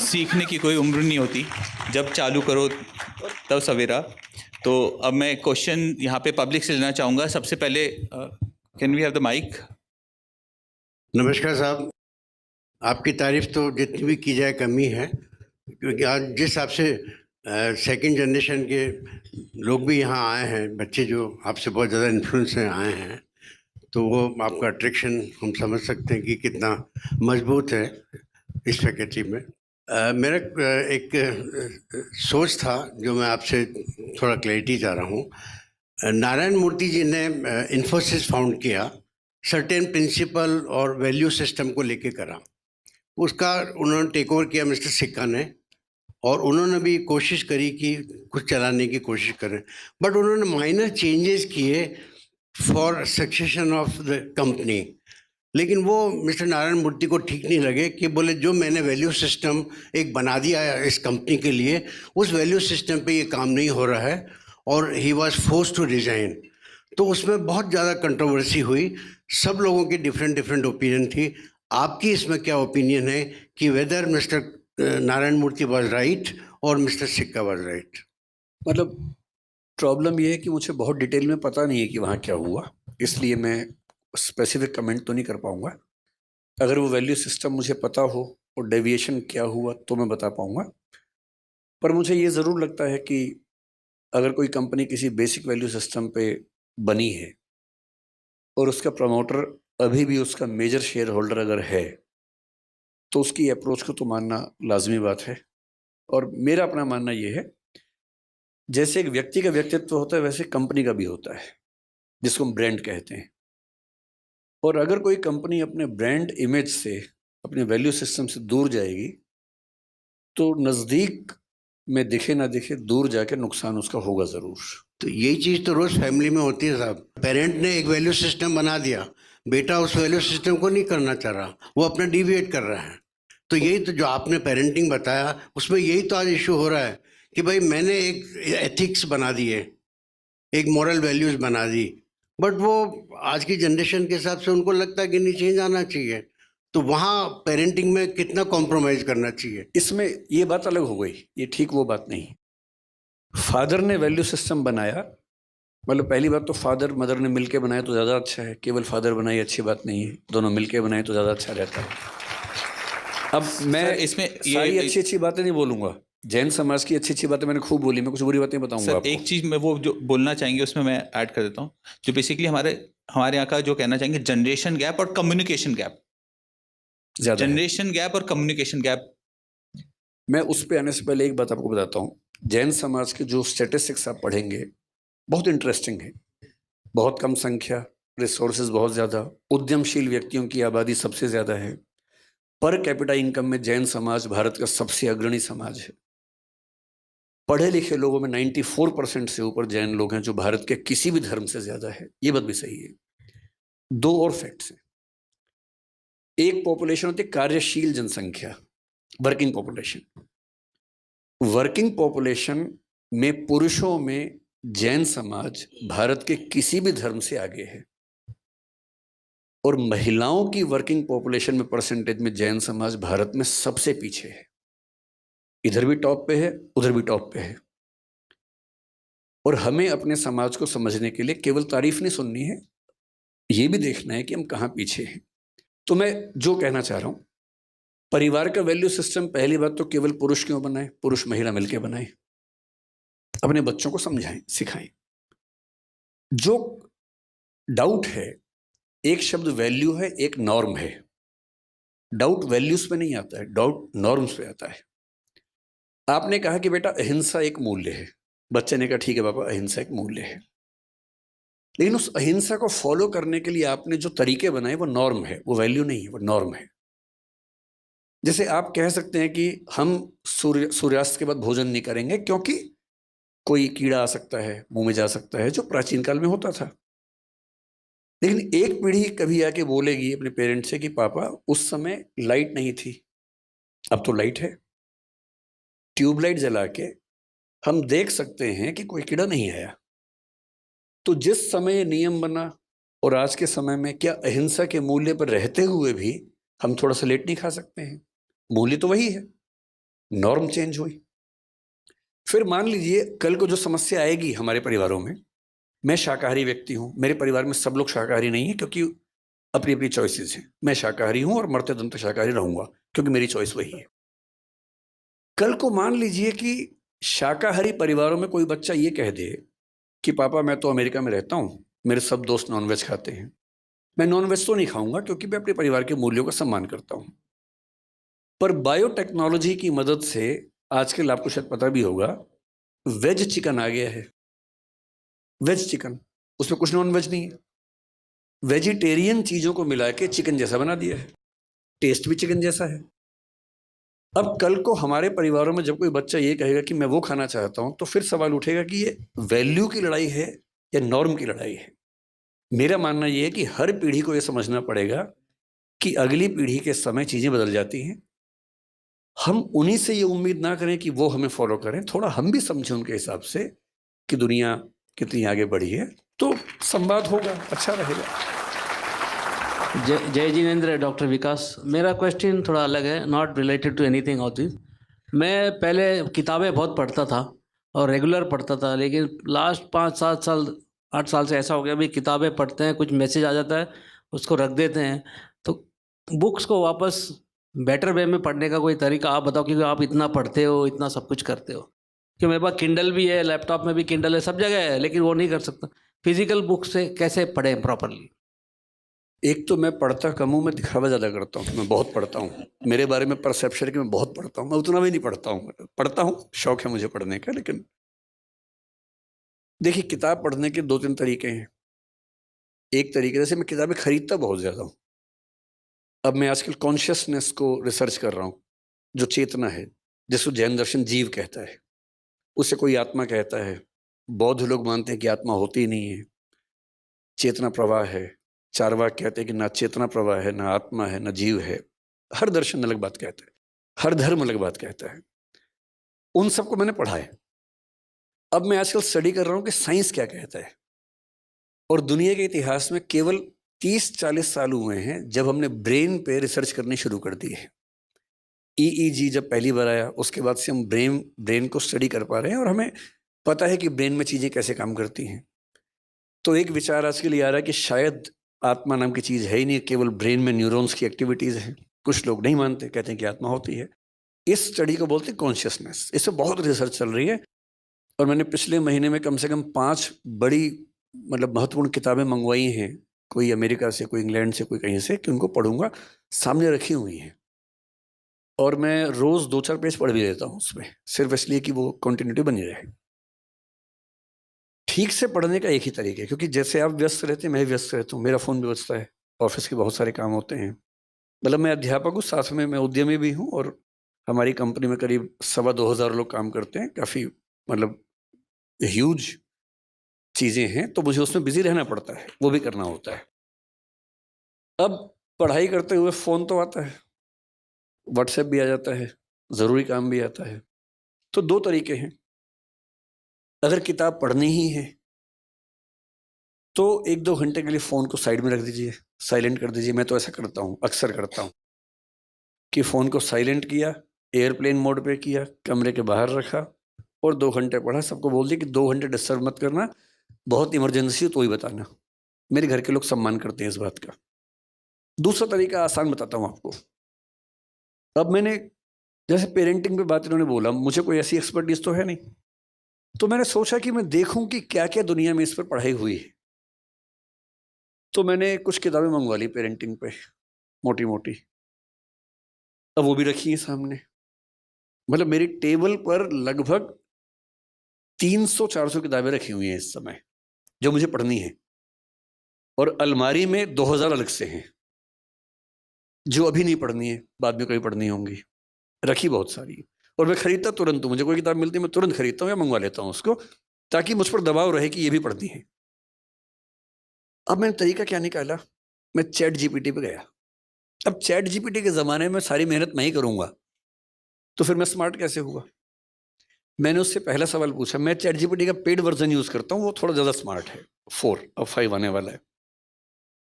सीखने की कोई उम्र नहीं होती, जब चालू करो तब सवेरा। तो अब मैं क्वेश्चन यहाँ पे पब्लिक से लेना चाहूँगा। सबसे पहले can we have the mic? नमस्कार साहब, आपकी तारीफ तो जितनी भी की जाए कमी है, क्योंकि आज जिस हिसाब से सेकंड जनरेशन के लोग भी यहाँ आए हैं, बच्चे जो आपसे बहुत ज़्यादा इन्फ्लुएंस से आए हैं, तो वो आपका अट्रैक्शन हम समझ सकते हैं कि कितना मजबूत है इस फैकल्टी में। मेरा एक सोच था जो मैं आपसे थोड़ा क्लैरिटी चाह रहा हूँ। नारायण मूर्ति जी ने इन्फोसिस फाउंड किया, सर्टेन प्रिंसिपल और वैल्यू सिस्टम को लेके करा। उसका उन्होंने टेक ओवर किया मिस्टर सिक्का ने, और उन्होंने भी कोशिश करी कि कुछ चलाने की कोशिश करें, बट उन्होंने माइनर चेंजेस किए for succession of the company. लेकिन वो मिस्टर नारायण मूर्ति को ठीक नहीं लगे कि बोले जो मैंने वैल्यू सिस्टम एक बना दिया है इस कंपनी के लिए, उस वैल्यू सिस्टम पे ये काम नहीं हो रहा है, और he was forced to resign. तो उसमें बहुत ज़्यादा कंट्रोवर्सी हुई, सब लोगों की डिफरेंट ओपिनियन थी। आपकी इसमें क्या ओपिनियन है कि whether mister Narayana Murthy was right और मिस्टर सिक्का वाज राइट? मतलब प्रॉब्लम ये है कि मुझे बहुत डिटेल में पता नहीं है कि वहाँ क्या हुआ, इसलिए मैं स्पेसिफिक कमेंट तो नहीं कर पाऊँगा। अगर वो वैल्यू सिस्टम मुझे पता हो और डेविएशन क्या हुआ तो मैं बता पाऊँगा। पर मुझे ये ज़रूर लगता है कि अगर कोई कंपनी किसी बेसिक वैल्यू सिस्टम पे बनी है और उसका प्रमोटर अभी भी उसका मेजर शेयर होल्डर अगर है, तो उसकी अप्रोच को तो मानना लाजमी बात है। और मेरा अपना मानना ये है, जैसे एक व्यक्ति का व्यक्तित्व होता है वैसे कंपनी का भी होता है, जिसको हम ब्रांड कहते हैं। और अगर कोई कंपनी अपने ब्रांड इमेज से, अपने वैल्यू सिस्टम से दूर जाएगी, तो नज़दीक में दिखे ना दिखे दूर जाके नुकसान उसका होगा ज़रूर। तो यही चीज़ तो रोज़ फैमिली में होती है साहब। पेरेंट ने एक वैल्यू सिस्टम बना दिया, बेटा उस वैल्यू सिस्टम को नहीं करना चाह रहा, वो अपना डिविएट कर रहा है। तो यही तो जो आपने पेरेंटिंग बताया, उसमें यही तो आज इशू हो रहा है कि भाई मैंने एक एथिक्स बना दिए, एक मॉरल वैल्यूज़ बना दी, बट वो आज की जनरेशन के हिसाब से उनको लगता है कि नहीं, चेंज आना चाहिए। तो वहाँ पेरेंटिंग में कितना कॉम्प्रोमाइज़ करना चाहिए? इसमें ये बात अलग हो गई, ये ठीक वो बात नहीं। फादर ने वैल्यू सिस्टम बनाया, मतलब पहली बात तो फादर मदर ने मिलके बनाया तो ज़्यादा अच्छा है, केवल फादर बनाए अच्छी बात नहीं है, दोनों मिलके बनाए तो ज़्यादा अच्छा रहता है। अब मैं इसमें सारी अच्छी बातें नहीं बोलूँगा, जैन समाज की अच्छी बातें मैंने खूब बोली, मैं कुछ बुरी बातें बताऊँगा आपको। एक चीज़ मैं वो जो बोलना चाहेंगे उसमें मैं ऐड कर देता हूँ, जो बेसिकली हमारे यहाँ का जो कहना चाहेंगे जनरेशन गैप और कम्युनिकेशन गैप, जनरेशन गैप और कम्युनिकेशन गैप। मैं उस पे आने से पहले एक बात आपको बताता हूँ। जैन समाज के जो स्टैटिस्टिक्स आप पढ़ेंगे बहुत इंटरेस्टिंग है। बहुत कम संख्या, रिसोर्सेज बहुत ज़्यादा, उद्यमशील व्यक्तियों की आबादी सबसे ज़्यादा है, पर कैपिटा इनकम में जैन समाज भारत का सबसे अग्रणी समाज है। पढ़े लिखे लोगों में 94% से ऊपर जैन लोग हैं, जो भारत के किसी भी धर्म से ज़्यादा है। ये बात भी सही है। दो और फैक्ट्स हैं। एक पॉपुलेशन होती है कार्यशील जनसंख्या, वर्किंग पॉपुलेशन। वर्किंग पॉपुलेशन में पुरुषों में जैन समाज भारत के किसी भी धर्म से आगे है, और महिलाओं की वर्किंग पॉपुलेशन में परसेंटेज में जैन समाज भारत में सबसे पीछे है। इधर भी टॉप पे है, उधर भी टॉप पे है। और हमें अपने समाज को समझने के लिए केवल तारीफ नहीं सुननी है, ये भी देखना है कि हम कहाँ पीछे हैं। तो मैं जो कहना चाह रहा हूँ, परिवार का वैल्यू सिस्टम पहली बात तो केवल पुरुष क्यों बनाए, पुरुष महिला मिलकर बनाए, अपने बच्चों को समझाएं, सिखाएं। जो डाउट है, एक शब्द वैल्यू है, एक नॉर्म है। डाउट वैल्यूज पे नहीं आता है, डाउट नॉर्म्स पे आता है। आपने कहा कि बेटा अहिंसा एक मूल्य है, बच्चे ने कहा ठीक है पापा अहिंसा एक मूल्य है, लेकिन उस अहिंसा को फॉलो करने के लिए आपने जो तरीके बनाए वो नॉर्म है, वो वैल्यू नहीं है, वो नॉर्म है। जैसे आप कह सकते हैं कि हम सूर्यास्त के बाद भोजन नहीं करेंगे क्योंकि कोई कीड़ा आ सकता है, मुंह में जा सकता है, जो प्राचीन काल में होता था। लेकिन एक पीढ़ी कभी आके बोलेगी अपने पेरेंट्स से कि पापा उस समय लाइट नहीं थी, अब तो लाइट है, ट्यूबलाइट जला के हम देख सकते हैं कि कोई कीड़ा नहीं आया। तो जिस समय नियम बना और आज के समय में, क्या अहिंसा के मूल्य पर रहते हुए भी हम थोड़ा सा लेट नहीं खा सकते हैं? मूल्य तो वही है, नॉर्म चेंज हुई। फिर मान लीजिए कल को जो समस्या आएगी हमारे परिवारों में, मैं शाकाहारी व्यक्ति हूं, मेरे परिवार में सब लोग शाकाहारी नहीं है क्योंकि अपनी अपनी चॉइसेस हैं। मैं शाकाहारी हूं और मरते दम तक शाकाहारी रहूंगा क्योंकि मेरी चॉइस वही है। कल को मान लीजिए कि शाकाहारी परिवारों में कोई बच्चा ये कह दे कि पापा मैं तो अमेरिका में रहता हूँ, मेरे सब दोस्त नॉनवेज खाते हैं, मैं नॉनवेज तो नहीं खाऊंगा क्योंकि मैं अपने परिवार के मूल्यों का सम्मान करता हूँ। पर बायोटेक्नोलॉजी की मदद से आजकल आपको शायद पता भी होगा, वेज चिकन आ गया है। वेज चिकन, उसमें कुछ नॉन वेज नहीं है, वेजिटेरियन चीजों को मिला के चिकन जैसा बना दिया है, टेस्ट भी चिकन जैसा है। अब कल को हमारे परिवारों में जब कोई बच्चा ये कहेगा कि मैं वो खाना चाहता हूं, तो फिर सवाल उठेगा कि ये वैल्यू की लड़ाई है या नॉर्म की लड़ाई है। मेरा मानना ये है कि हर पीढ़ी को ये समझना पड़ेगा कि अगली पीढ़ी के समय चीजें बदल जाती हैं। हम उन्हीं से ये उम्मीद ना करें कि वो हमें फॉलो करें, थोड़ा हम भी समझें उनके हिसाब से कि दुनिया कितनी आगे बढ़ी है, तो संवाद होगा, अच्छा रहेगा। जय जिनेंद्र, डॉक्टर विकास। मेरा क्वेश्चन थोड़ा अलग है, not related to anything of this. मैं पहले किताबें बहुत पढ़ता था और रेगुलर पढ़ता था, लेकिन लास्ट 5-7 साल 8 साल से ऐसा हो गया, भाई किताबें पढ़ते हैं, कुछ मैसेज आ जाता है, उसको रख देते हैं। तो बुक्स को वापस बेटर वे में पढ़ने का कोई तरीका आप बताओ, क्योंकि आप इतना पढ़ते हो, इतना सब कुछ करते हो। कि मेरे पास किंडल भी है, लैपटॉप में भी किंडल है, सब जगह है, लेकिन वो नहीं कर सकता। फिजिकल बुक से कैसे पढ़ें प्रॉपरली? एक तो मैं पढ़ता कम हूँ, मैं दिखावा ज़्यादा करता हूँ, मैं बहुत पढ़ता हूँ। मेरे बारे में परसेप्शन है कि मैं बहुत पढ़ता हूँ, मैं उतना भी नहीं पढ़ता हूँ, शौक है मुझे पढ़ने का। लेकिन देखिए, किताब पढ़ने के 2-3 तरीके हैं। एक तरीके, जैसे मैं किताबें खरीदता बहुत ज़्यादा हूँ। अब मैं आजकल कॉन्शियसनेस को रिसर्च कर रहा हूँ, जो चेतना है, जिसको जैन दर्शन जीव कहता है, उसे कोई आत्मा कहता है। बौद्ध लोग मानते हैं कि आत्मा होती ही नहीं है, चेतना प्रवाह है। चारवाक कहते हैं कि ना चेतना प्रवाह है, ना आत्मा है, ना जीव है। हर दर्शन अलग बात कहता है, हर धर्म अलग बात कहता है। उन सबको मैंने पढ़ा है। अब मैं आजकल स्टडी कर रहा हूँ कि साइंस क्या कहता है। और दुनिया के इतिहास में केवल 30-40 साल हुए हैं जब हमने ब्रेन पे रिसर्च करनी शुरू कर दी है। EEG जब पहली बार आया, उसके बाद से हम ब्रेन को स्टडी कर पा रहे हैं और हमें पता है कि ब्रेन में चीज़ें कैसे काम करती हैं। तो एक विचार आज के लिए आ रहा है कि शायद आत्मा नाम की चीज़ है ही नहीं, केवल ब्रेन में न्यूरॉन्स की एक्टिविटीज़ हैं। कुछ लोग नहीं मानते, कहते हैं कि आत्मा होती है। इस स्टडी को बोलते हैं कॉन्शियसनेस। इस पर बहुत रिसर्च चल रही है और मैंने पिछले महीने में कम से कम 5 बड़ी महत्वपूर्ण किताबें मंगवाई हैं, कोई अमेरिका से, कोई इंग्लैंड से, कोई कहीं से, कि उनको पढ़ूंगा। सामने रखी हुई हैं और मैं रोज़ 2-4 पेज पढ़ भी लेता हूँ उसमें, सिर्फ इसलिए कि वो कंटिन्यूटी बनी रहे। ठीक से पढ़ने का एक ही तरीका है, क्योंकि जैसे आप व्यस्त रहते हैं, मैं व्यस्त रहता हूँ, मेरा फ़ोन भी बजता है, ऑफिस के बहुत सारे काम होते हैं। मैं अध्यापक हूँ, साथ में मैं उद्यमी भी हूँ और हमारी कंपनी में करीब 2,500 लोग काम करते हैं। काफ़ी ह्यूज चीज़ें हैं, तो मुझे उसमें बिजी रहना पड़ता है, वो भी करना होता है। अब पढ़ाई करते हुए फ़ोन तो आता है, व्हाट्सएप भी आ जाता है, ज़रूरी काम भी आता है। तो 2 तरीके हैं। अगर किताब पढ़नी ही है तो 1-2 घंटे के लिए फ़ोन को साइड में रख दीजिए, साइलेंट कर दीजिए। मैं तो ऐसा करता हूँ, अक्सर करता हूँ कि फ़ोन को साइलेंट किया, एयरप्लेन मोड पे किया, कमरे के बाहर रखा और 2 घंटे पढ़ा। सबको बोल दिया कि 2 घंटे डिस्टर्ब मत करना, बहुत इमरजेंसी हो तो ही बताना। मेरे घर के लोग सम्मान करते हैं इस बात का। दूसरा तरीका आसान बताता हूँ आपको। अब मैंने, जैसे पेरेंटिंग पे बात इन्होंने बोला, मुझे कोई ऐसी एक्सपर्टीज तो है नहीं, तो मैंने सोचा कि मैं देखूं कि क्या क्या दुनिया में इस पर पढ़ाई हुई है। तो मैंने कुछ किताबें मंगवा ली पेरेंटिंग पे, मोटी मोटी। अब वो भी रखी है सामने। मेरी टेबल पर लगभग 300-400 किताबें रखी हुई हैं इस समय, जो मुझे पढ़नी है। और अलमारी में 2000 अलग से हैं, जो अभी नहीं पढ़नी है, बाद में कभी पढ़नी होंगी, रखी बहुत सारी। और मैं खरीदता तुरंत हूँ, मुझे कोई किताब मिलती है मैं तुरंत खरीदता हूँ या मंगवा लेता हूँ उसको, ताकि मुझ पर दबाव रहे कि ये भी पढ़नी है। अब मैंने तरीका क्या निकाला, मैं चैट जीपीटी पे गया। अब चैट जीपीटी के ज़माने में सारी मेहनत मैं ही करूँगा, तो फिर मैं स्मार्ट कैसे हुआ? मैंने उससे पहला सवाल पूछा। मैं चैट जीपीटी का पेड वर्जन यूज़ करता हूँ, वो थोड़ा ज़्यादा स्मार्ट है, 4 अब 5 आने वाला है।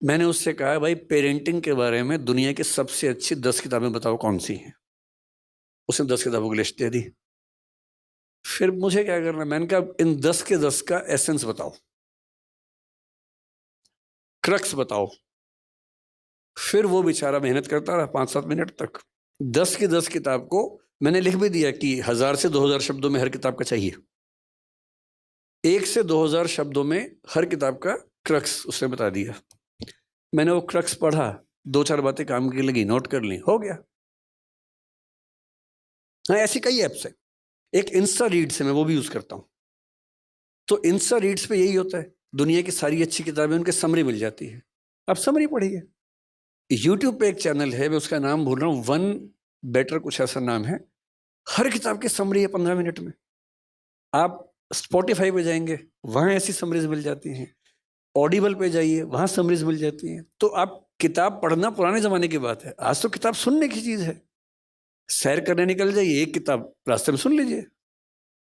मैंने उससे कहा, भाई पेरेंटिंग के बारे में दुनिया की सबसे अच्छी 10 किताबें बताओ कौन सी हैं। उसने 10 किताबों की लिस्ट दे दी। फिर मुझे क्या करना, मैंने कहा इन 10 के 10 का एसेंस बताओ, क्रक्स बताओ। फिर वो बेचारा मेहनत करता रहा 5-7 मिनट तक, 10 की 10 किताब को मैंने लिख भी दिया कि 1000 से 2000 शब्दों में हर किताब का चाहिए। 1 से 2000 शब्दों में हर किताब का क्रक्स उसने बता दिया। मैंने वो क्रक्स पढ़ा, 2-4 बातें काम की लगी, नोट कर ली, हो गया। हाँ, ऐसी कई ऐप्स है। एक इंस्टा रीड्स है, मैं वो भी यूज करता हूँ। तो इंस्टा रीड्स पे यही होता है, दुनिया की सारी अच्छी किताबें उनके समरी मिल जाती है, आप समरी पढ़िए। यूट्यूब पे एक चैनल है, मैं उसका नाम भूल रहा हूँ, वन बेटर कुछ ऐसा नाम है, हर किताब की समरी है 15 मिनट में। आप स्पॉटिफाई पे जाएंगे, वहाँ ऐसी समरीज मिल जाती हैं। ऑडिबल पे जाइए, वहाँ समरीज मिल जाती हैं। तो आप किताब पढ़ना पुराने ज़माने की बात है, आज तो किताब सुनने की चीज़ है। सैर करने निकल जाइए, एक किताब रास्ते में सुन लीजिए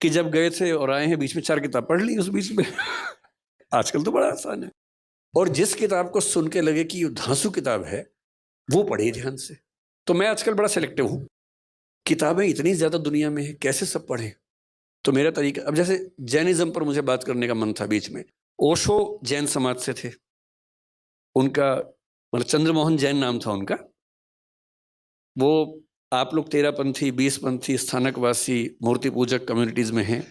कि जब गए थे और आए हैं, बीच में 4 किताब पढ़ ली उस बीच में। आजकल तो बड़ा आसान है। और जिस किताब को सुन के लगे कि ये धांसू किताब है, वो पढ़िए ध्यान से। तो मैं आजकल बड़ा सेलेक्टिव हूँ, किताबें इतनी ज़्यादा दुनिया में है, कैसे सब पढ़ें। तो मेरा तरीका, अब जैसे जैनिज्म पर मुझे बात करने का मन था बीच में। ओशो जैन समाज से थे, उनका मतलब चंद्रमोहन जैन नाम था उनका। वो आप लोग 13पंथी, 20पंथी, स्थानकवासी, मूर्ति पूजक कम्युनिटीज़ में हैं।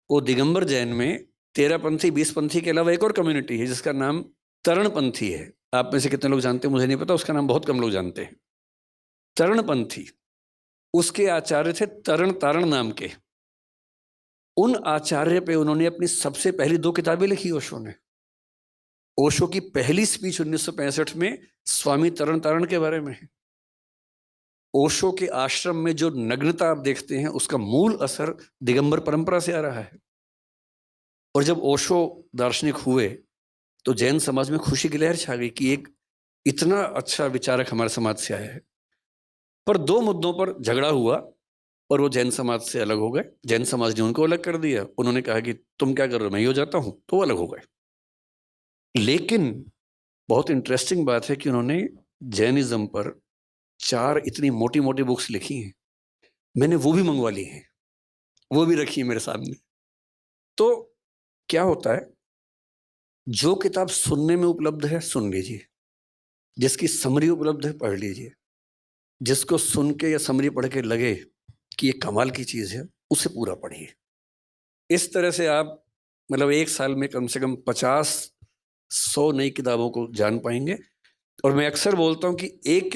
वो दिगंबर जैन में 13पंथी, 20पंथी के अलावा एक और कम्युनिटी है जिसका नाम तरणपंथी है। आप में से कितने लोग जानते हैं मुझे नहीं पता, उसका नाम बहुत कम लोग जानते हैं। तरणपंथी, उसके आचार्य थे तरण तारण नाम के। उन आचार्य पे उन्होंने अपनी सबसे पहली 2 किताबें लिखी ओशो ने। ओशो की पहली स्पीच 1965 में स्वामी तरण तारण के बारे में है। ओशो के आश्रम में जो नग्नता आप देखते हैं, उसका मूल असर दिगंबर परंपरा से आ रहा है। और जब ओशो दार्शनिक हुए तो जैन समाज में खुशी की लहर छा गई कि एक इतना अच्छा विचारक हमारे समाज से आया है। पर 2 मुद्दों पर झगड़ा हुआ और वो जैन समाज से अलग हो गए। जैन समाज ने उनको अलग कर दिया, उन्होंने कहा कि तुम क्या कर रहे हो, मैं ही हो जाता हूं, तो वो अलग हो गए। लेकिन बहुत इंटरेस्टिंग बात है कि उन्होंने जैनिज्म पर 4 इतनी मोटी मोटी बुक्स लिखी हैं। मैंने वो भी मंगवा ली हैं, वो भी रखी है मेरे सामने। तो क्या होता है, जो किताब सुनने में उपलब्ध है सुन लीजिए, जिसकी समरी उपलब्ध है पढ़ लीजिए, जिसको सुन के या समरी पढ़ के लगे कि ये कमाल की चीज़ है, उसे पूरा पढ़िए। इस तरह से आप मतलब 1 साल में कम से कम 50-100 नई किताबों को जान पाएंगे। और मैं अक्सर बोलता हूँ कि एक